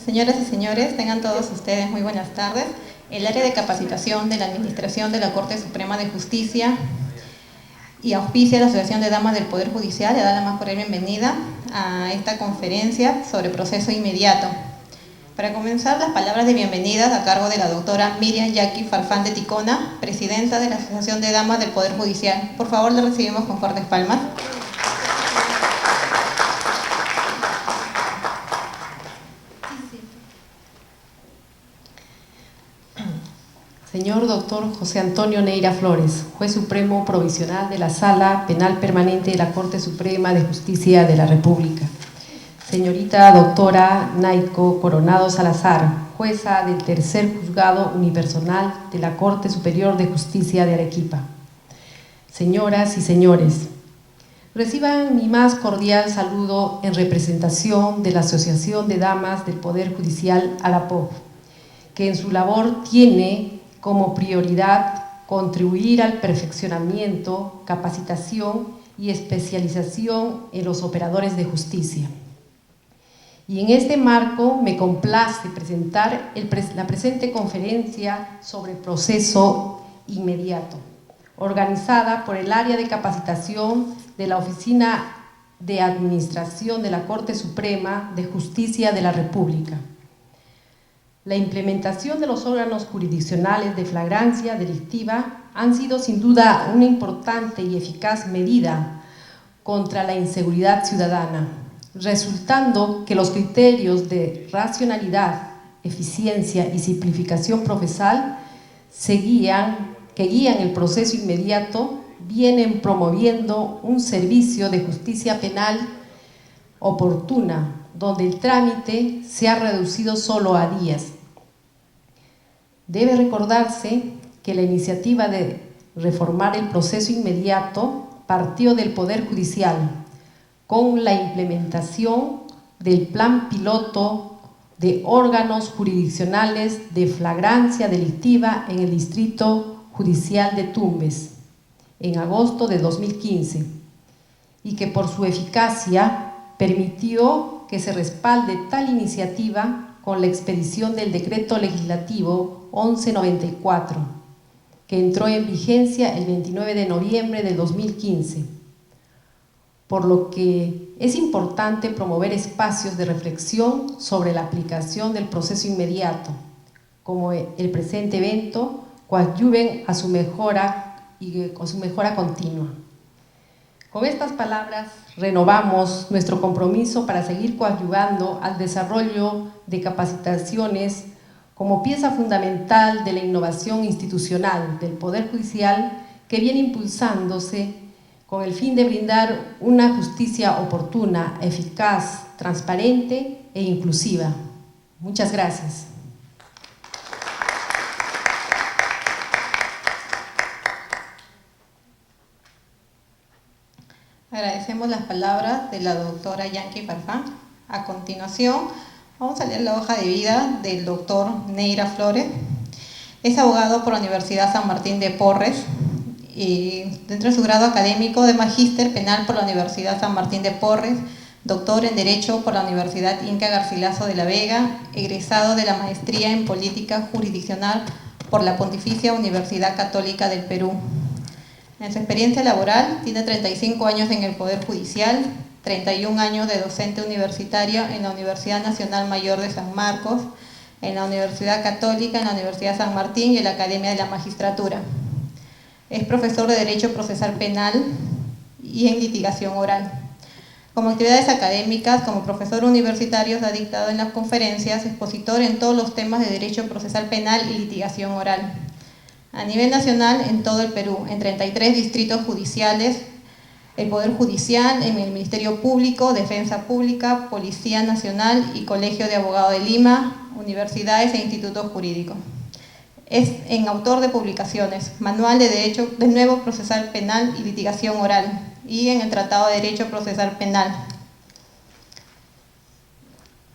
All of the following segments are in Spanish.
Señoras y señores, tengan todos ustedes muy buenas tardes. El área de capacitación de la Administración de la Corte Suprema de Justicia y auspicia la Asociación de Damas del Poder Judicial le da la más cordial bienvenida a esta conferencia sobre proceso inmediato. Para comenzar, las palabras de bienvenida a cargo de la doctora Miriam Jackie Farfán de Ticona, presidenta de la Asociación de Damas del Poder Judicial. Por favor, la recibimos con fuertes palmas. Señor doctor José Antonio Neira Flores, juez supremo provisional de la Sala Penal Permanente de la Corte Suprema de Justicia de la República. Señorita doctora Naico Coronado Salazar, jueza del Tercer Juzgado Unipersonal de la Corte Superior de Justicia de Arequipa. Señoras y señores, reciban mi más cordial saludo en representación de la Asociación de Damas del Poder Judicial ALAPOJ, que en su labor tiene como prioridad contribuir al perfeccionamiento, capacitación y especialización en los operadores de justicia. Y en este marco me complace presentar la presente conferencia sobre proceso inmediato, organizada por el área de capacitación de la Oficina de Administración de la Corte Suprema de Justicia de la República. La implementación de los órganos jurisdiccionales de flagrancia delictiva han sido sin duda una importante y eficaz medida contra la inseguridad ciudadana, resultando que los criterios de racionalidad, eficiencia y simplificación procesal que guían el proceso inmediato vienen promoviendo un servicio de justicia penal oportuna, donde el trámite se ha reducido solo a días. Debe recordarse que la iniciativa de reformar el proceso inmediato partió del Poder Judicial con la implementación del Plan Piloto de órganos jurisdiccionales de flagrancia delictiva en el Distrito Judicial de Tumbes en agosto de 2015 y que por su eficacia permitió que se respalde tal iniciativa con la expedición del Decreto Legislativo 1194, que entró en vigencia el 29 de noviembre de 2015, por lo que es importante promover espacios de reflexión sobre la aplicación del proceso inmediato, como el presente evento, coadyuven a su mejora y con su mejora continua. Con estas palabras renovamos nuestro compromiso para seguir coadyuvando al desarrollo de capacitaciones como pieza fundamental de la innovación institucional del Poder Judicial que viene impulsándose con el fin de brindar una justicia oportuna, eficaz, transparente e inclusiva. Muchas gracias. Agradecemos las palabras de la doctora Jackie Farfán. A continuación, vamos a leer la hoja de vida del doctor Neira Flores. Es abogado por la Universidad San Martín de Porres y dentro de su grado académico de Magíster Penal por la Universidad San Martín de Porres, doctor en Derecho por la Universidad Inca Garcilaso de la Vega, egresado de la Maestría en Política Jurisdiccional por la Pontificia Universidad Católica del Perú. En su experiencia laboral, tiene 35 años en el Poder Judicial, 31 años de docente universitario en la Universidad Nacional Mayor de San Marcos, en la Universidad Católica, en la Universidad San Martín y en la Academia de la Magistratura. Es profesor de Derecho Procesal Penal y en litigación oral. Como actividades académicas, como profesor universitario, ha dictado en las conferencias, expositor en todos los temas de Derecho Procesal Penal y litigación oral. A nivel nacional, en todo el Perú, en 33 distritos judiciales, el Poder Judicial, en el Ministerio Público, Defensa Pública, Policía Nacional y Colegio de Abogados de Lima, universidades e institutos jurídicos. Es autor de publicaciones, Manual de Derecho de Nuevo Procesal Penal y Litigación Oral, y en el Tratado de Derecho Procesal Penal.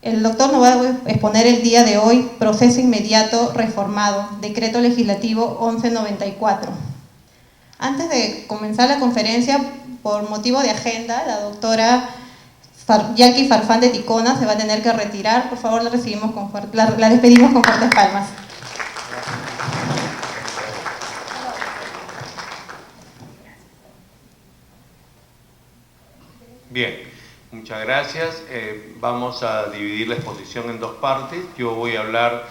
El doctor nos va a exponer el día de hoy Proceso Inmediato Reformado, Decreto Legislativo 1194. Antes de comenzar la conferencia, por motivo de agenda, la doctora Yankee Farfán de Ticona se va a tener que retirar. Por favor, la despedimos con fuertes palmas. Bien, muchas gracias. Vamos a dividir la exposición en dos partes. Yo voy a hablar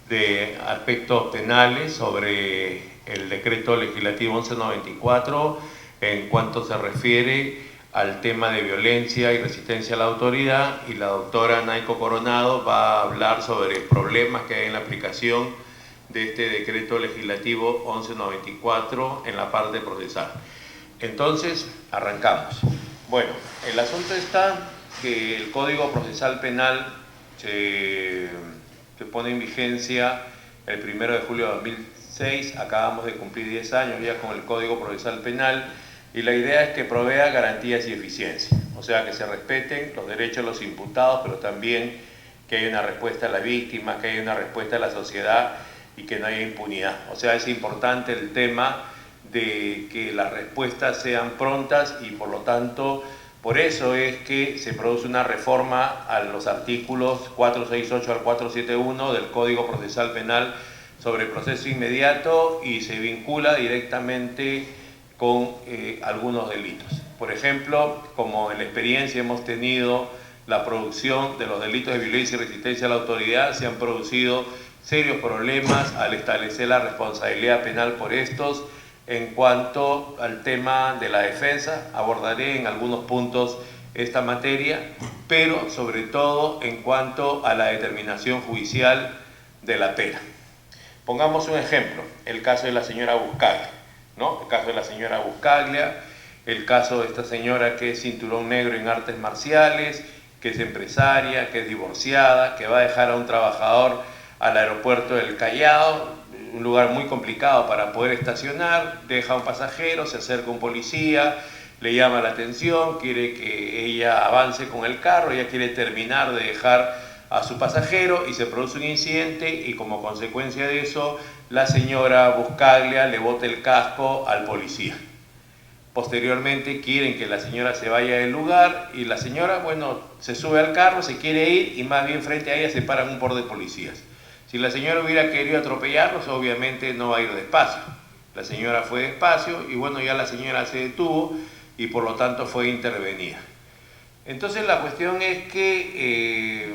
de aspectos penales sobre el decreto legislativo 1194 en cuanto se refiere al tema de violencia y resistencia a la autoridad, y la doctora Naiko Coronado va a hablar sobre problemas que hay en la aplicación de este decreto legislativo 1194 en la parte procesal. Entonces, arrancamos. Bueno, el asunto está que el Código Procesal Penal se pone en vigencia el 1 de julio de 2006, acabamos de cumplir 10 años ya con el Código Procesal Penal, y la idea es que provea garantías y eficiencia, o sea, que se respeten los derechos de los imputados, pero también que haya una respuesta a la víctima, que haya una respuesta a la sociedad y que no haya impunidad. O sea, es importante el tema de que las respuestas sean prontas, y por lo tanto, por eso es que se produce una reforma a los artículos 468 al 471 del Código Procesal Penal sobre proceso inmediato, y se vincula directamente con algunos delitos. Por ejemplo, como en la experiencia hemos tenido la producción de los delitos de violencia y resistencia a la autoridad, se han producido serios problemas al establecer la responsabilidad penal por estos. En cuanto al tema de la defensa, abordaré en algunos puntos esta materia, pero sobre todo en cuanto a la determinación judicial de la pena. Pongamos un ejemplo, el caso de la señora Buscaglia, ¿no? El caso de la señora Buscaglia, el caso de esta señora que es cinturón negro en artes marciales, que es empresaria, que es divorciada, que va a dejar a un trabajador al aeropuerto del Callao, un lugar muy complicado para poder estacionar, deja a un pasajero, se acerca un policía, le llama la atención, quiere que ella avance con el carro, ella quiere terminar de dejar a su pasajero y se produce un incidente, y como consecuencia de eso la señora Buscaglia le bota el casco al policía. Posteriormente quieren que la señora se vaya del lugar, y la señora, bueno, se sube al carro, se quiere ir, y más bien frente a ella se paran un par de policías. Si la señora hubiera querido atropellarlos, obviamente no va a ir despacio. La señora fue despacio y bueno, ya la señora se detuvo y por lo tanto fue intervenida. Entonces la cuestión es que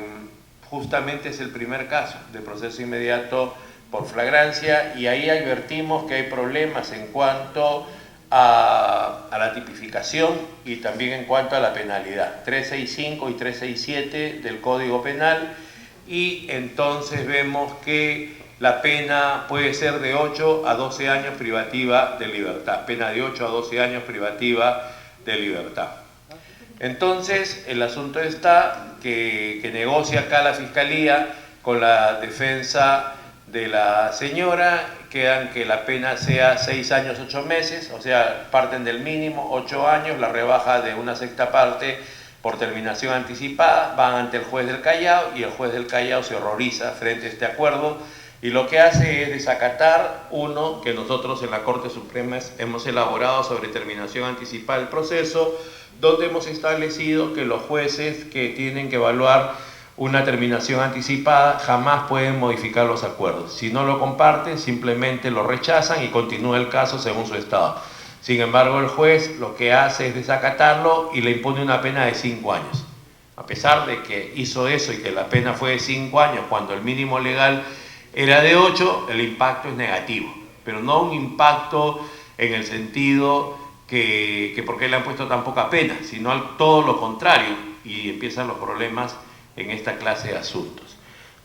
justamente es el primer caso de proceso inmediato por flagrancia, y ahí advertimos que hay problemas en cuanto a la tipificación y también en cuanto a la penalidad. 365 y 367 del Código Penal. Y entonces vemos que la pena puede ser de 8 a 12 años privativa de libertad, pena de 8 a 12 años privativa de libertad. Entonces el asunto está que negocia acá la Fiscalía con la defensa de la señora, quedan que la pena sea 6 años 8 meses, o sea, parten del mínimo 8 años, la rebaja de una sexta parte por terminación anticipada, van ante el juez del Callao, y el juez del Callao se horroriza frente a este acuerdo, y lo que hace es desacatar uno que nosotros en la Corte Suprema hemos elaborado sobre terminación anticipada del proceso, donde hemos establecido que los jueces que tienen que evaluar una terminación anticipada jamás pueden modificar los acuerdos. Si no lo comparten, simplemente lo rechazan y continúa el caso según su estado. Sin embargo, el juez lo que hace es desacatarlo y le impone una pena de 5 años. A pesar de que hizo eso y que la pena fue de 5 años, cuando el mínimo legal era de 8, el impacto es negativo. Pero no un impacto en el sentido que porque le han puesto tan poca pena, sino todo lo contrario, y empiezan los problemas en esta clase de asuntos.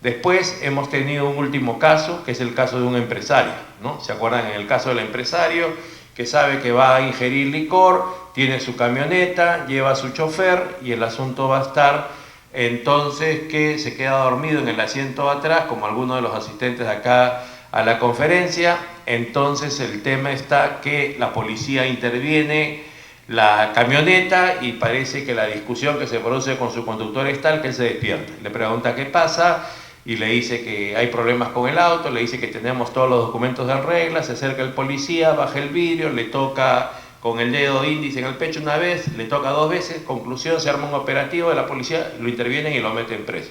Después hemos tenido un último caso, que es el caso de un empresario, ¿no? ¿Se acuerdan? En el caso del empresario, que sabe que va a ingerir licor, tiene su camioneta, lleva a su chofer, y el asunto va a estar entonces que se queda dormido en el asiento de atrás, como algunos de los asistentes de acá a la conferencia. Entonces el tema está que la policía interviene la camioneta y parece que la discusión que se produce con su conductor es tal que él se despierta. Le pregunta qué pasa y le dice que hay problemas con el auto, le dice que tenemos todos los documentos en regla, se acerca el policía, baja el vidrio, le toca con el dedo índice en el pecho una vez, le toca 2 veces, conclusión, se arma un operativo de la policía, lo intervienen y lo meten preso.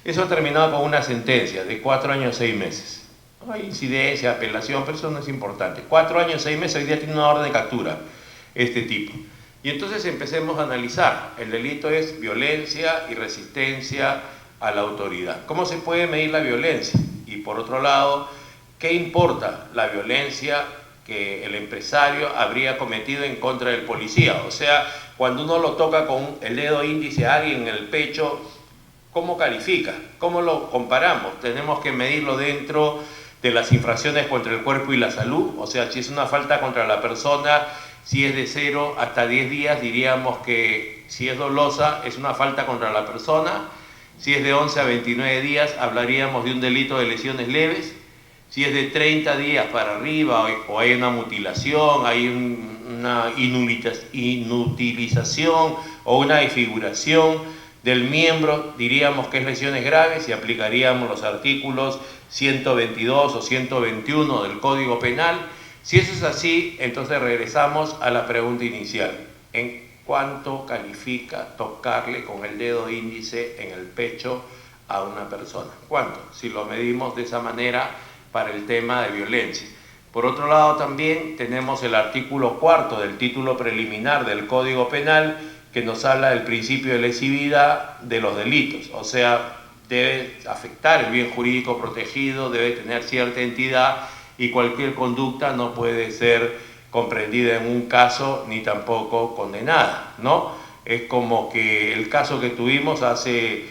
Eso ha terminado con una sentencia de 4 años 6 meses. Hay incidencia, apelación, pero eso no es importante. 4 años 6 meses, hoy día tiene una orden de captura este tipo. Y entonces empecemos a analizar. El delito es violencia y resistencia a la autoridad. ¿Cómo se puede medir la violencia? Y por otro lado, ¿qué importa la violencia que el empresario habría cometido en contra del policía? O sea, cuando uno lo toca con el dedo índice a alguien en el pecho, ¿cómo califica? ¿Cómo lo comparamos? Tenemos que medirlo dentro de las infracciones contra el cuerpo y la salud. O sea, si es una falta contra la persona, si es de 0 hasta 10 días, diríamos que si es dolosa, es una falta contra la persona. Si es de 11 a 29 días, hablaríamos de un delito de lesiones leves. Si es de 30 días para arriba o hay una mutilación, hay una inutilización o una desfiguración del miembro, diríamos que es lesiones graves y aplicaríamos los artículos 122 o 121 del Código Penal. Si eso es así, entonces regresamos a la pregunta inicial. ¿En cuánto califica tocarle con el dedo índice en el pecho a una persona? ¿Cuánto? Si lo medimos de esa manera para el tema de violencia. Por otro lado, también tenemos el artículo 4 del título preliminar del Código Penal que nos habla del principio de lesividad de los delitos. O sea, debe afectar el bien jurídico protegido, debe tener cierta entidad y cualquier conducta no puede ser comprendida en un caso ni tampoco condenada, ¿no? Es como que el caso que tuvimos hace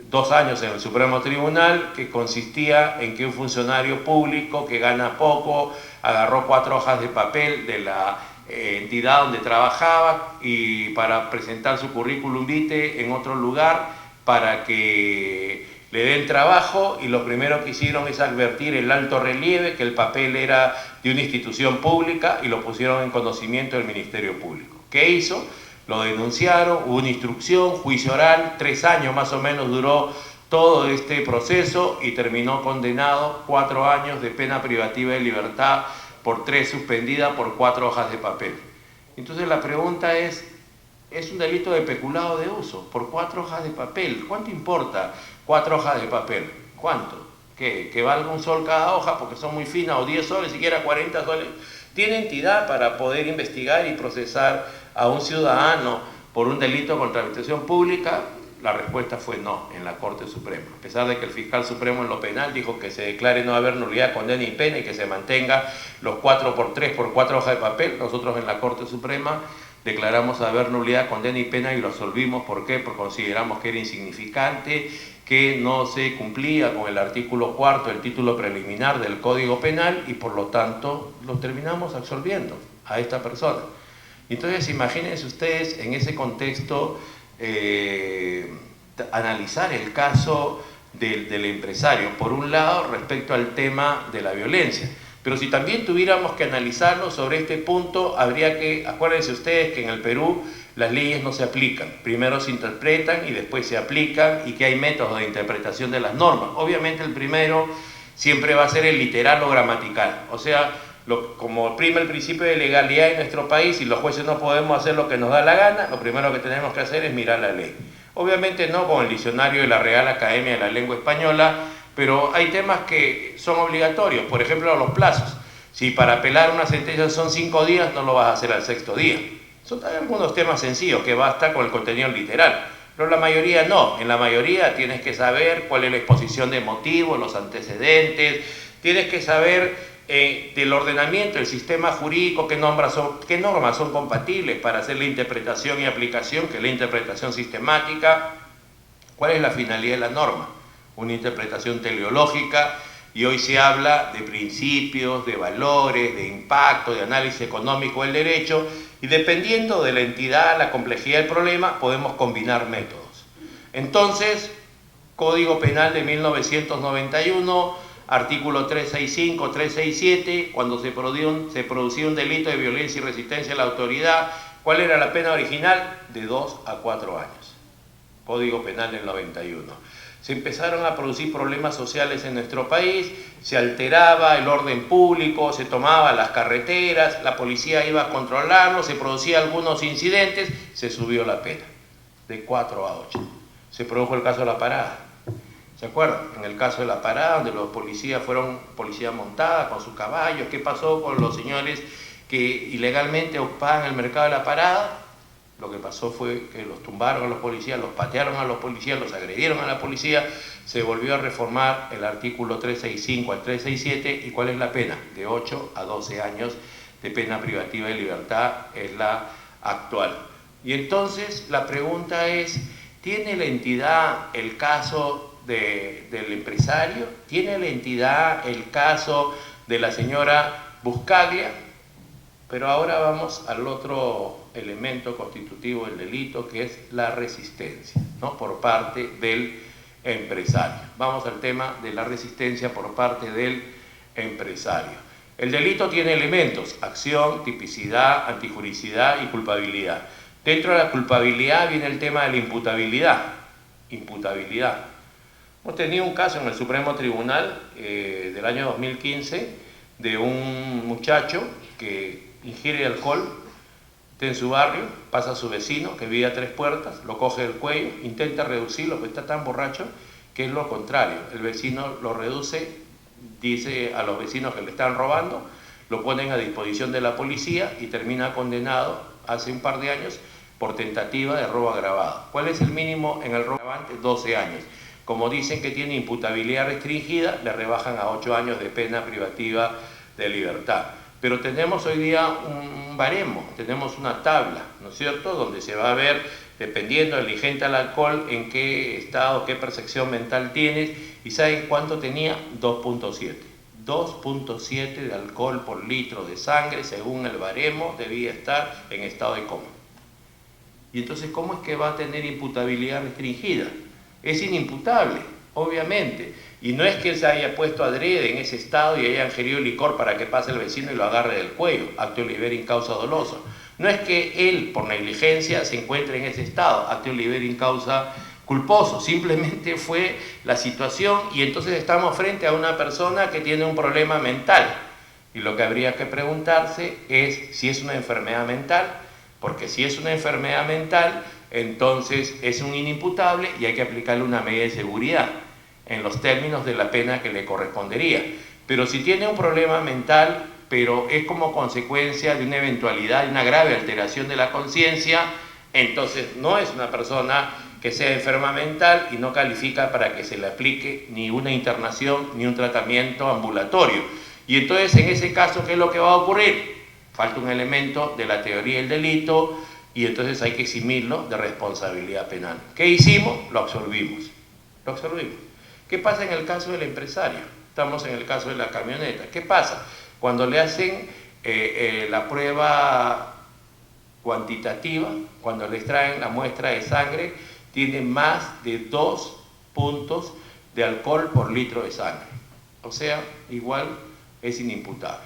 2 años en el Supremo Tribunal, que consistía en que un funcionario público que gana poco agarró 4 hojas de papel de la entidad donde trabajaba y para presentar su currículum vitae en otro lugar para que le den trabajo, y lo primero que hicieron es advertir el alto relieve que el papel era de una institución pública y lo pusieron en conocimiento del Ministerio Público. ¿Qué hizo? Lo denunciaron, hubo una instrucción, juicio oral, 3 años más o menos duró todo este proceso y terminó condenado 4 años de pena privativa de libertad por 3 suspendida por 4 hojas de papel. Entonces la pregunta es un delito de peculado de uso por 4 hojas de papel. ¿Cuánto importa 4 hojas de papel? ¿Cuánto? ¿Qué? ¿Que valga un sol cada hoja porque son muy finas, o 10 soles, siquiera 40 soles? ¿Tiene entidad para poder investigar y procesar a un ciudadano por un delito contra la administración pública? La respuesta fue no, en la Corte Suprema. A pesar de que el fiscal supremo en lo penal dijo que se declare no haber nulidad, condena y pena y que se mantenga los 4x3 por 4 hojas de papel, nosotros en la Corte Suprema declaramos haber nulidad, condena y pena y lo absolvimos. ¿Por qué? Porque consideramos que era insignificante, que no se cumplía con el artículo 4 del título preliminar del Código Penal y por lo tanto lo terminamos absolviendo a esta persona. Entonces imagínense ustedes en ese contexto analizar el caso del empresario, por un lado respecto al tema de la violencia, pero si también tuviéramos que analizarlo sobre este punto, habría que, acuérdense ustedes que en el Perú las leyes no se aplican, primero se interpretan y después se aplican, y que hay métodos de interpretación de las normas. Obviamente el primero siempre va a ser el literal o gramatical, o sea, como prima el principio de legalidad en nuestro país y los jueces no podemos hacer lo que nos da la gana, lo primero que tenemos que hacer es mirar la ley. Obviamente no con el diccionario de la Real Academia de la Lengua Española, pero hay temas que son obligatorios, por ejemplo los plazos. Si para apelar una sentencia son 5 días, no lo vas a hacer al 6º día. Son también algunos temas sencillos que basta con el contenido literal, pero la mayoría no. En la mayoría tienes que saber cuál es la exposición de motivos, los antecedentes, tienes que saber del ordenamiento, del sistema jurídico, qué normas son compatibles para hacer la interpretación y aplicación, que es la interpretación sistemática, cuál es la finalidad de la norma, una interpretación teleológica, y hoy se habla de principios, de valores, de impacto, de análisis económico del derecho, y dependiendo de la entidad, la complejidad del problema, podemos combinar métodos. Entonces, Código Penal de 1991, artículo 365, 367, cuando se producía un delito de violencia y resistencia a la autoridad, ¿cuál era la pena original? De 2 a 4 años. Código Penal del 91. Se empezaron a producir problemas sociales en nuestro país, se alteraba el orden público, se tomaban las carreteras, la policía iba a controlarlo, se producían algunos incidentes, se subió la pena, de 4 a 8. Se produjo el caso de La Parada. ¿Se acuerdan? En el caso de La Parada, donde los policías fueron policía montada con sus caballos. ¿Qué pasó con los señores que ilegalmente ocupaban el mercado de La Parada? Lo que pasó fue que los tumbaron a los policías, los patearon a los policías, los agredieron a la policía. Se volvió a reformar el artículo 365 al 367. ¿Y cuál es la pena? De 8 a 12 años de pena privativa de libertad es la actual. Y entonces la pregunta es, ¿tiene la entidad el caso del empresario? ¿Tiene la entidad el caso de la señora Buscaglia? Pero ahora vamos al otro elemento constitutivo del delito, que es la resistencia, ¿no?, por parte del empresario. Vamos al tema de la resistencia por parte del empresario. El delito tiene elementos: acción, tipicidad, antijuricidad y culpabilidad. Dentro de la culpabilidad viene el tema de la imputabilidad. Imputabilidad. Hemos tenido un caso en el Supremo Tribunal del año 2015 de un muchacho que ingiere alcohol, está en su barrio, pasa a su vecino que vive a 3 puertas, lo coge del cuello, intenta reducirlo, pero está tan borracho que es lo contrario. El vecino lo reduce, dice a los vecinos que le están robando, lo ponen a disposición de la policía y termina condenado hace un par de años por tentativa de robo agravado. ¿Cuál es el mínimo en el robo agravante? 12 años. Como dicen que tiene imputabilidad restringida, le rebajan a 8 años de pena privativa de libertad. Pero tenemos hoy día un baremo, tenemos una tabla, ¿no es cierto?, donde se va a ver, dependiendo del ingente al alcohol, en qué estado, qué percepción mental tienes. ¿Y saben cuánto tenía? 2.7. 2.7 de alcohol por litro de sangre, según el baremo, debía estar en estado de coma. Y entonces, ¿cómo es que va a tener imputabilidad restringida? Es inimputable, obviamente. Y no es que él se haya puesto adrede en ese estado y haya ingerido licor para que pase el vecino y lo agarre del cuello, acto libere in causa doloso. No es que él, por negligencia, se encuentre en ese estado, acto libere in causa culposo. Simplemente fue la situación, y entonces estamos frente a una persona que tiene un problema mental. Y lo que habría que preguntarse es si es una enfermedad mental, porque si es una enfermedad mental, entonces es un inimputable y hay que aplicarle una medida de seguridad en los términos de la pena que le correspondería. Pero si tiene un problema mental, pero es como consecuencia de una eventualidad, de una grave alteración de la conciencia, entonces no es una persona que sea enferma mental y no califica para que se le aplique ni una internación ni un tratamiento ambulatorio. Y entonces, en ese caso, ¿qué es lo que va a ocurrir? Falta un elemento de la teoría del delito y entonces hay que eximirlo de responsabilidad penal. ¿Qué hicimos? Lo absorbimos. Lo absorbimos. ¿Qué pasa en el caso del empresario? Estamos en el caso de la camioneta. ¿Qué pasa? Cuando le hacen la prueba cuantitativa, cuando le extraen la muestra de sangre, tiene más de 2 puntos de alcohol por litro de sangre. O sea, igual es inimputable.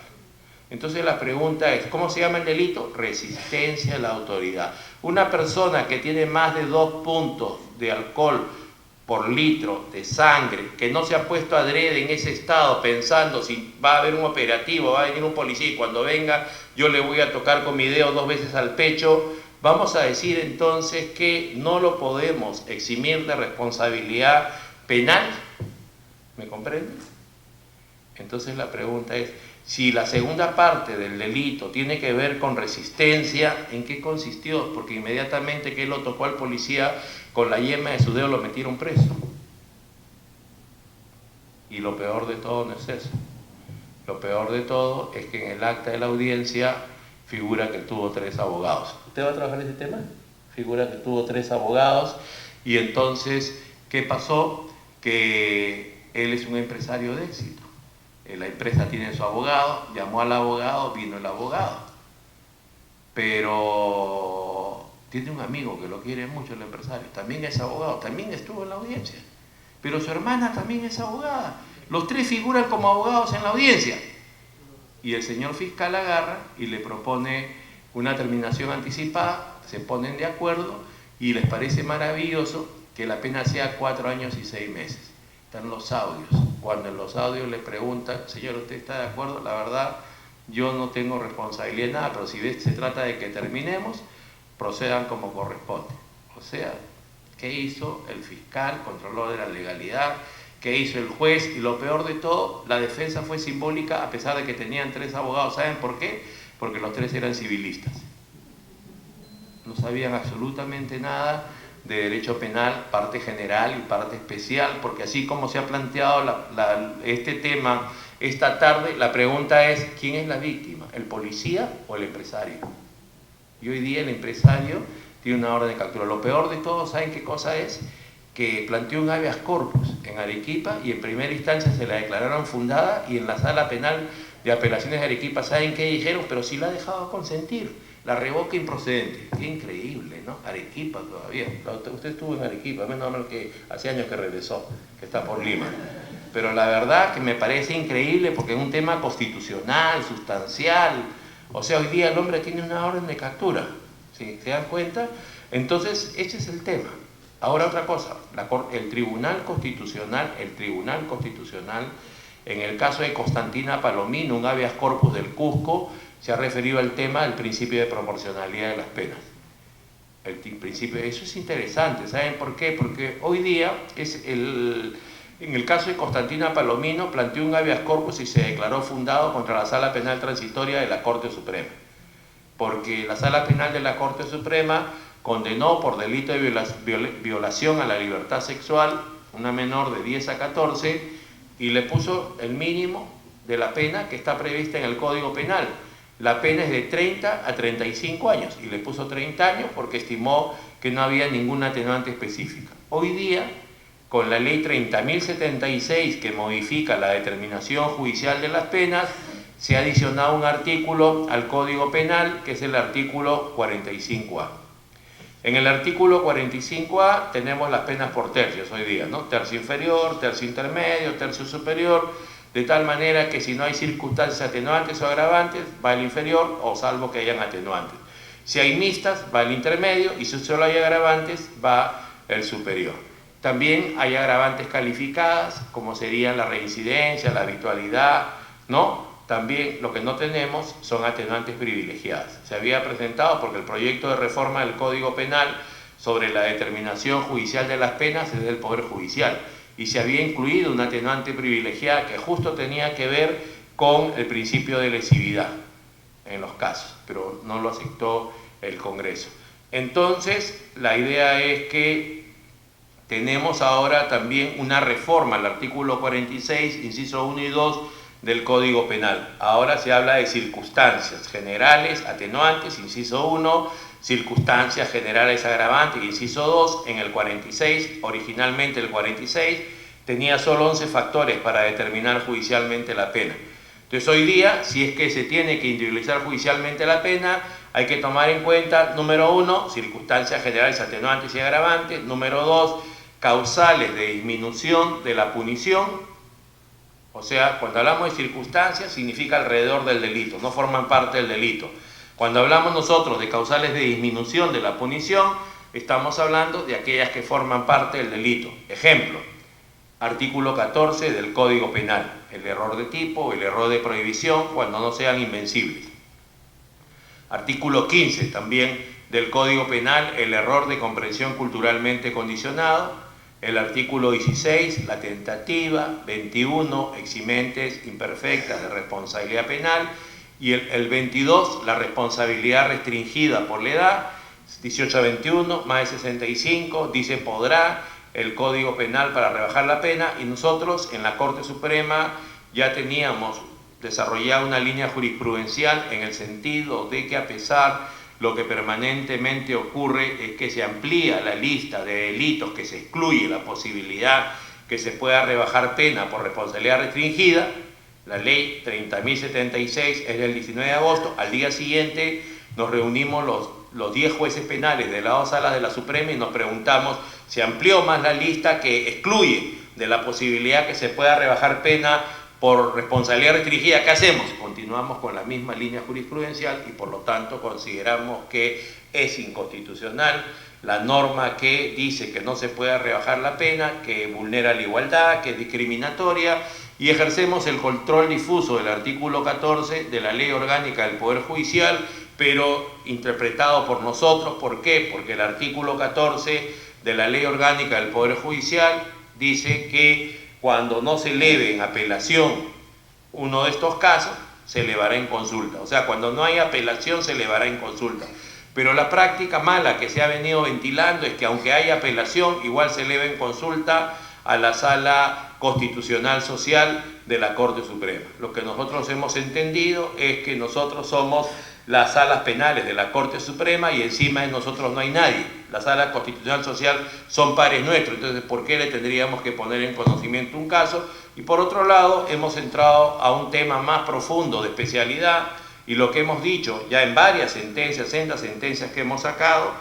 Entonces la pregunta es, ¿cómo se llama el delito? Resistencia a la autoridad. Una persona que tiene más de 2 puntos de alcohol por litro de sangre, que no se ha puesto adrede en ese estado pensando si va a haber un operativo, va a venir un policía y cuando venga yo le voy a tocar con mi dedo 2 veces al pecho, vamos a decir entonces que no lo podemos eximir de responsabilidad penal. ¿Me comprenden? Entonces la pregunta es, si la segunda parte del delito tiene que ver con resistencia, ¿en qué consistió? Porque inmediatamente que él lo tocó al policía, con la yema de su dedo lo metieron preso. Y lo peor de todo no es eso. Lo peor de todo es que en el acta de la audiencia figura que tuvo 3 abogados. ¿Usted va a trabajar ese tema? Figura que tuvo 3 abogados. Y entonces, ¿qué pasó? Que él es un empresario de éxito. La empresa tiene su abogado, llamó al abogado, vino el abogado. Pero tiene un amigo que lo quiere mucho, el empresario, también es abogado, también estuvo en la audiencia. Pero su hermana también es abogada. Los 3 figuran como abogados en la audiencia. Y el señor fiscal agarra y le propone una terminación anticipada, se ponen de acuerdo y les parece maravilloso que la pena sea 4 años y 6 meses. Están los audios. Cuando en los audios le preguntan, señor, ¿usted está de acuerdo? La verdad, yo no tengo responsabilidad en nada, pero si se trata de que terminemos, procedan como corresponde. O sea, ¿qué hizo el fiscal, controlador de la legalidad? ¿Qué hizo el juez? Y lo peor de todo, la defensa fue simbólica a pesar de que tenían 3 abogados. ¿Saben por qué? Porque los 3 eran civilistas. No sabían absolutamente nada de derecho penal, parte general y parte especial, porque así como se ha planteado este tema esta tarde, la pregunta es, ¿quién es la víctima? ¿El policía o el empresario? Y hoy día el empresario tiene una orden de captura. Lo peor de todo, ¿saben qué cosa es? Que planteó un habeas corpus en Arequipa y en primera instancia se la declararon fundada, y en la sala penal de apelaciones de Arequipa, ¿saben qué dijeron? Pero sí la ha dejado consentir, la revoca improcedente. Qué increíble, ¿no? Arequipa todavía. Usted estuvo en Arequipa, menos mal que hace años que regresó, que está por Lima. Pero la verdad que me parece increíble porque es un tema constitucional, sustancial. O sea, hoy día el hombre tiene una orden de captura, ¿sí? ¿Se dan cuenta? Entonces, ese es el tema. Ahora otra cosa, el Tribunal Constitucional, en el caso de Constantina Palomino, un habeas corpus del Cusco, se ha referido al tema del principio de proporcionalidad de las penas. Eso es interesante, ¿saben por qué? Porque hoy día, en el caso de Constantina Palomino, planteó un habeas corpus y se declaró fundado contra la Sala Penal Transitoria de la Corte Suprema. Porque la Sala Penal de la Corte Suprema condenó por delito de violación a la libertad sexual una menor de 10 a 14 y le puso el mínimo de la pena que está prevista en el Código Penal. La pena es de 30 a 35 años y le puso 30 años porque estimó que no había ninguna atenuante específica. Hoy día, con la ley 30.076 que modifica la determinación judicial de las penas, se ha adicionado un artículo al Código Penal que es el artículo 45A. En el artículo 45A tenemos las penas por tercios hoy día, ¿no? Tercio inferior, tercio intermedio, tercio superior, de tal manera que si no hay circunstancias atenuantes o agravantes, va el inferior, o salvo que hayan atenuantes. Si hay mixtas, va el intermedio, y si solo hay agravantes, va el superior. También hay agravantes calificadas, como serían la reincidencia, la habitualidad, ¿no? También lo que no tenemos son atenuantes privilegiadas. Se había presentado porque el proyecto de reforma del Código Penal sobre la determinación judicial de las penas es del Poder Judicial y se había incluido una atenuante privilegiada que justo tenía que ver con el principio de lesividad en los casos, pero no lo aceptó el Congreso. Entonces, la idea es que tenemos ahora también una reforma al artículo 46, inciso 1 y 2, del Código Penal. Ahora se habla de circunstancias generales, atenuantes, inciso 1, circunstancias generales agravantes, inciso 2, en el 46, originalmente el 46, tenía solo 11 factores para determinar judicialmente la pena. Entonces hoy día, si es que se tiene que individualizar judicialmente la pena, hay que tomar en cuenta, número 1, circunstancias generales atenuantes y agravantes, número 2, causales de disminución de la punición. O sea, cuando hablamos de circunstancias, significa alrededor del delito, no forman parte del delito. Cuando hablamos nosotros de causales de disminución de la punición, estamos hablando de aquellas que forman parte del delito. Ejemplo, artículo 14 del Código Penal, el error de tipo, el error de prohibición, cuando no sean invencibles. Artículo 15 también del Código Penal, el error de comprensión culturalmente condicionado. El artículo 16, la tentativa, 21, eximentes imperfectas de responsabilidad penal, y el 22, la responsabilidad restringida por la edad, 18 a 21, más de 65, dice podrá el Código Penal para rebajar la pena, y nosotros en la Corte Suprema ya teníamos desarrollada una línea jurisprudencial en el sentido de que a pesar lo que permanentemente ocurre es que se amplía la lista de delitos, que se excluye la posibilidad que se pueda rebajar pena por responsabilidad restringida. La ley 30.076 es del 19 de agosto. Al día siguiente nos reunimos los 10 jueces penales de las 2 salas de la Suprema y nos preguntamos, ¿se amplió más la lista que excluye de la posibilidad que se pueda rebajar pena por responsabilidad restringida? ¿Qué hacemos? Continuamos con la misma línea jurisprudencial y por lo tanto consideramos que es inconstitucional la norma que dice que no se puede rebajar la pena, que vulnera la igualdad, que es discriminatoria, y ejercemos el control difuso del artículo 14 de la Ley Orgánica del Poder Judicial, pero interpretado por nosotros. ¿Por qué? Porque el artículo 14 de la Ley Orgánica del Poder Judicial dice que cuando no se eleve en apelación uno de estos casos, se elevará en consulta. O sea, cuando no hay apelación, se elevará en consulta. Pero la práctica mala que se ha venido ventilando es que aunque haya apelación, igual se eleva en consulta a la Sala Constitucional Social de la Corte Suprema. Lo que nosotros hemos entendido es que nosotros somos las salas penales de la Corte Suprema y encima de nosotros no hay nadie. La Sala Constitucional Social son pares nuestros, entonces ¿por qué le tendríamos que poner en conocimiento un caso? Y por otro lado, hemos entrado a un tema más profundo de especialidad, y lo que hemos dicho ya en varias sentencias, en las sentencias que hemos sacado,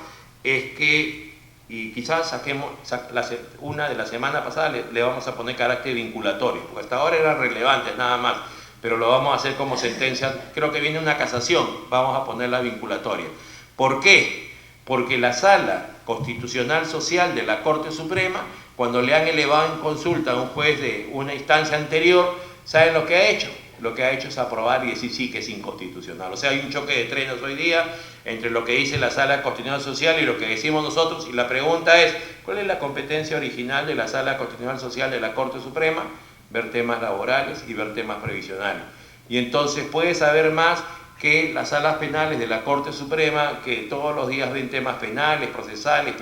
es que, y quizás saquemos una de la semana pasada, le vamos a poner carácter vinculatorio, porque hasta ahora eran relevantes nada más, pero lo vamos a hacer como sentencia. Creo que viene una casación, vamos a ponerla vinculatoria. ¿Por qué? Porque la Sala Constitucional Social de la Corte Suprema, cuando le han elevado en consulta a un juez de una instancia anterior, ¿saben lo que ha hecho? Lo que ha hecho es aprobar y decir sí que es inconstitucional. O sea, hay un choque de trenes hoy día entre lo que dice la Sala Constitucional Social y lo que decimos nosotros, y la pregunta es, ¿cuál es la competencia original de la Sala Constitucional Social de la Corte Suprema? Ver temas laborales y ver temas previsionales. Y entonces puede saber más que las salas penales de la Corte Suprema, que todos los días ven temas penales, procesales,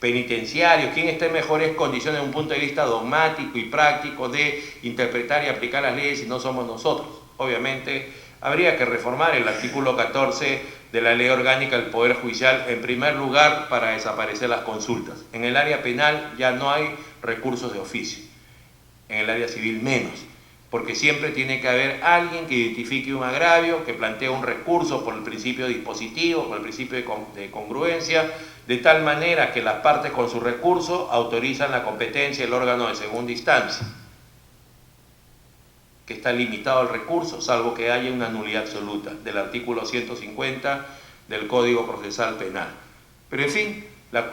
penitenciarios, quién está en mejores condiciones desde un punto de vista dogmático y práctico de interpretar y aplicar las leyes si no somos nosotros. Obviamente habría que reformar el artículo 14 de la Ley Orgánica del Poder Judicial, en primer lugar para desaparecer las consultas. En el área penal ya no hay recursos de oficio, en el área civil menos, porque siempre tiene que haber alguien que identifique un agravio, que plantee un recurso por el principio dispositivo, por el principio de congruencia, de tal manera que las partes con su recurso autorizan la competencia del órgano de segunda instancia, que está limitado al recurso, salvo que haya una nulidad absoluta del artículo 150 del Código Procesal Penal. Pero en fin,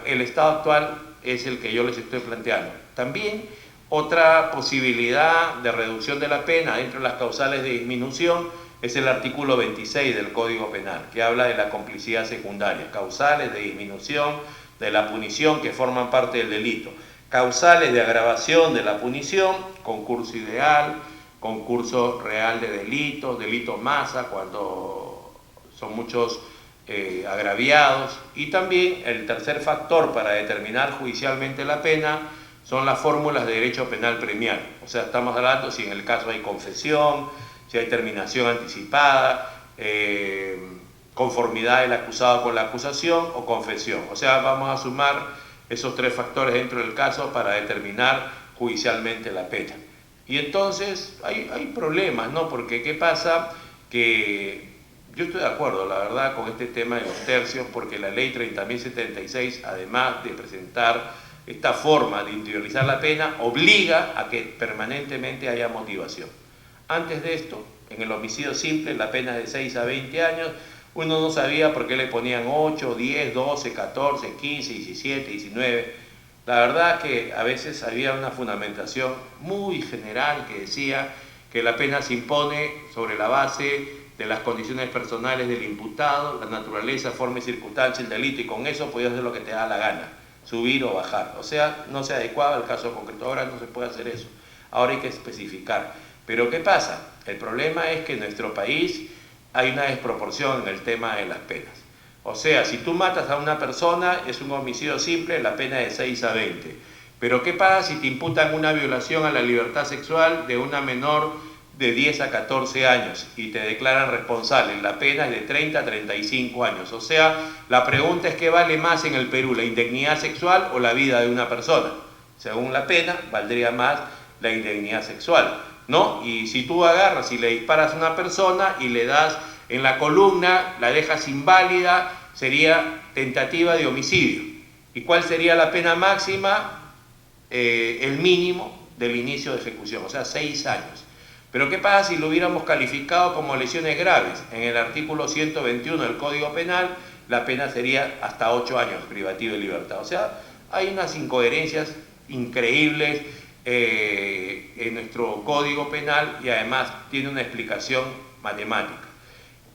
el estado actual es el que yo les estoy planteando. También otra posibilidad de reducción de la pena dentro de las causales de disminución es el artículo 26 del Código Penal, que habla de la complicidad secundaria, causales de disminución de la punición que forman parte del delito, causales de agravación de la punición, concurso ideal, concurso real de delitos, delito masa cuando son muchos agraviados, y también el tercer factor para determinar judicialmente la pena son las fórmulas de derecho penal premial. O sea, estamos hablando si en el caso hay confesión, si hay terminación anticipada, conformidad del acusado con la acusación o confesión. O sea, vamos a sumar esos tres factores dentro del caso para determinar judicialmente la pena. Y entonces hay problemas, ¿no? Porque ¿qué pasa? Que yo estoy de acuerdo, la verdad, con este tema de los tercios, porque la ley 30.076, además de presentar esta forma de individualizar la pena, obliga a que permanentemente haya motivación. Antes de esto, en el homicidio simple, la pena es de 6 a 20 años, uno no sabía por qué le ponían 8, 10, 12, 14, 15, 17, 19. La verdad que a veces había una fundamentación muy general que decía que la pena se impone sobre la base de las condiciones personales del imputado, la naturaleza, forma y circunstancia del delito, y con eso podías hacer lo que te da la gana, subir o bajar. O sea, no se adecuaba al caso concreto. Ahora no se puede hacer eso. Ahora hay que especificar. Pero ¿qué pasa? El problema es que en nuestro país hay una desproporción en el tema de las penas. O sea, si tú matas a una persona, es un homicidio simple, la pena es de 6 a 20. Pero ¿qué pasa si te imputan una violación a la libertad sexual de una menor de 10 a 14 años y te declaran responsable? La pena es de 30 a 35 años. O sea, la pregunta es ¿qué vale más en el Perú, la indignidad sexual o la vida de una persona? Según la pena, valdría más la indignidad sexual, ¿no? Y si tú agarras y le disparas a una persona y le das en la columna, la dejas inválida, sería tentativa de homicidio. ¿Y cuál sería la pena máxima? El mínimo del inicio de ejecución, o sea, 6 años. Pero ¿qué pasa si lo hubiéramos calificado como lesiones graves? En el artículo 121 del Código Penal la pena sería hasta 8 años privativo de libertad. O sea, hay unas incoherencias increíbles en nuestro Código Penal y además tiene una explicación matemática.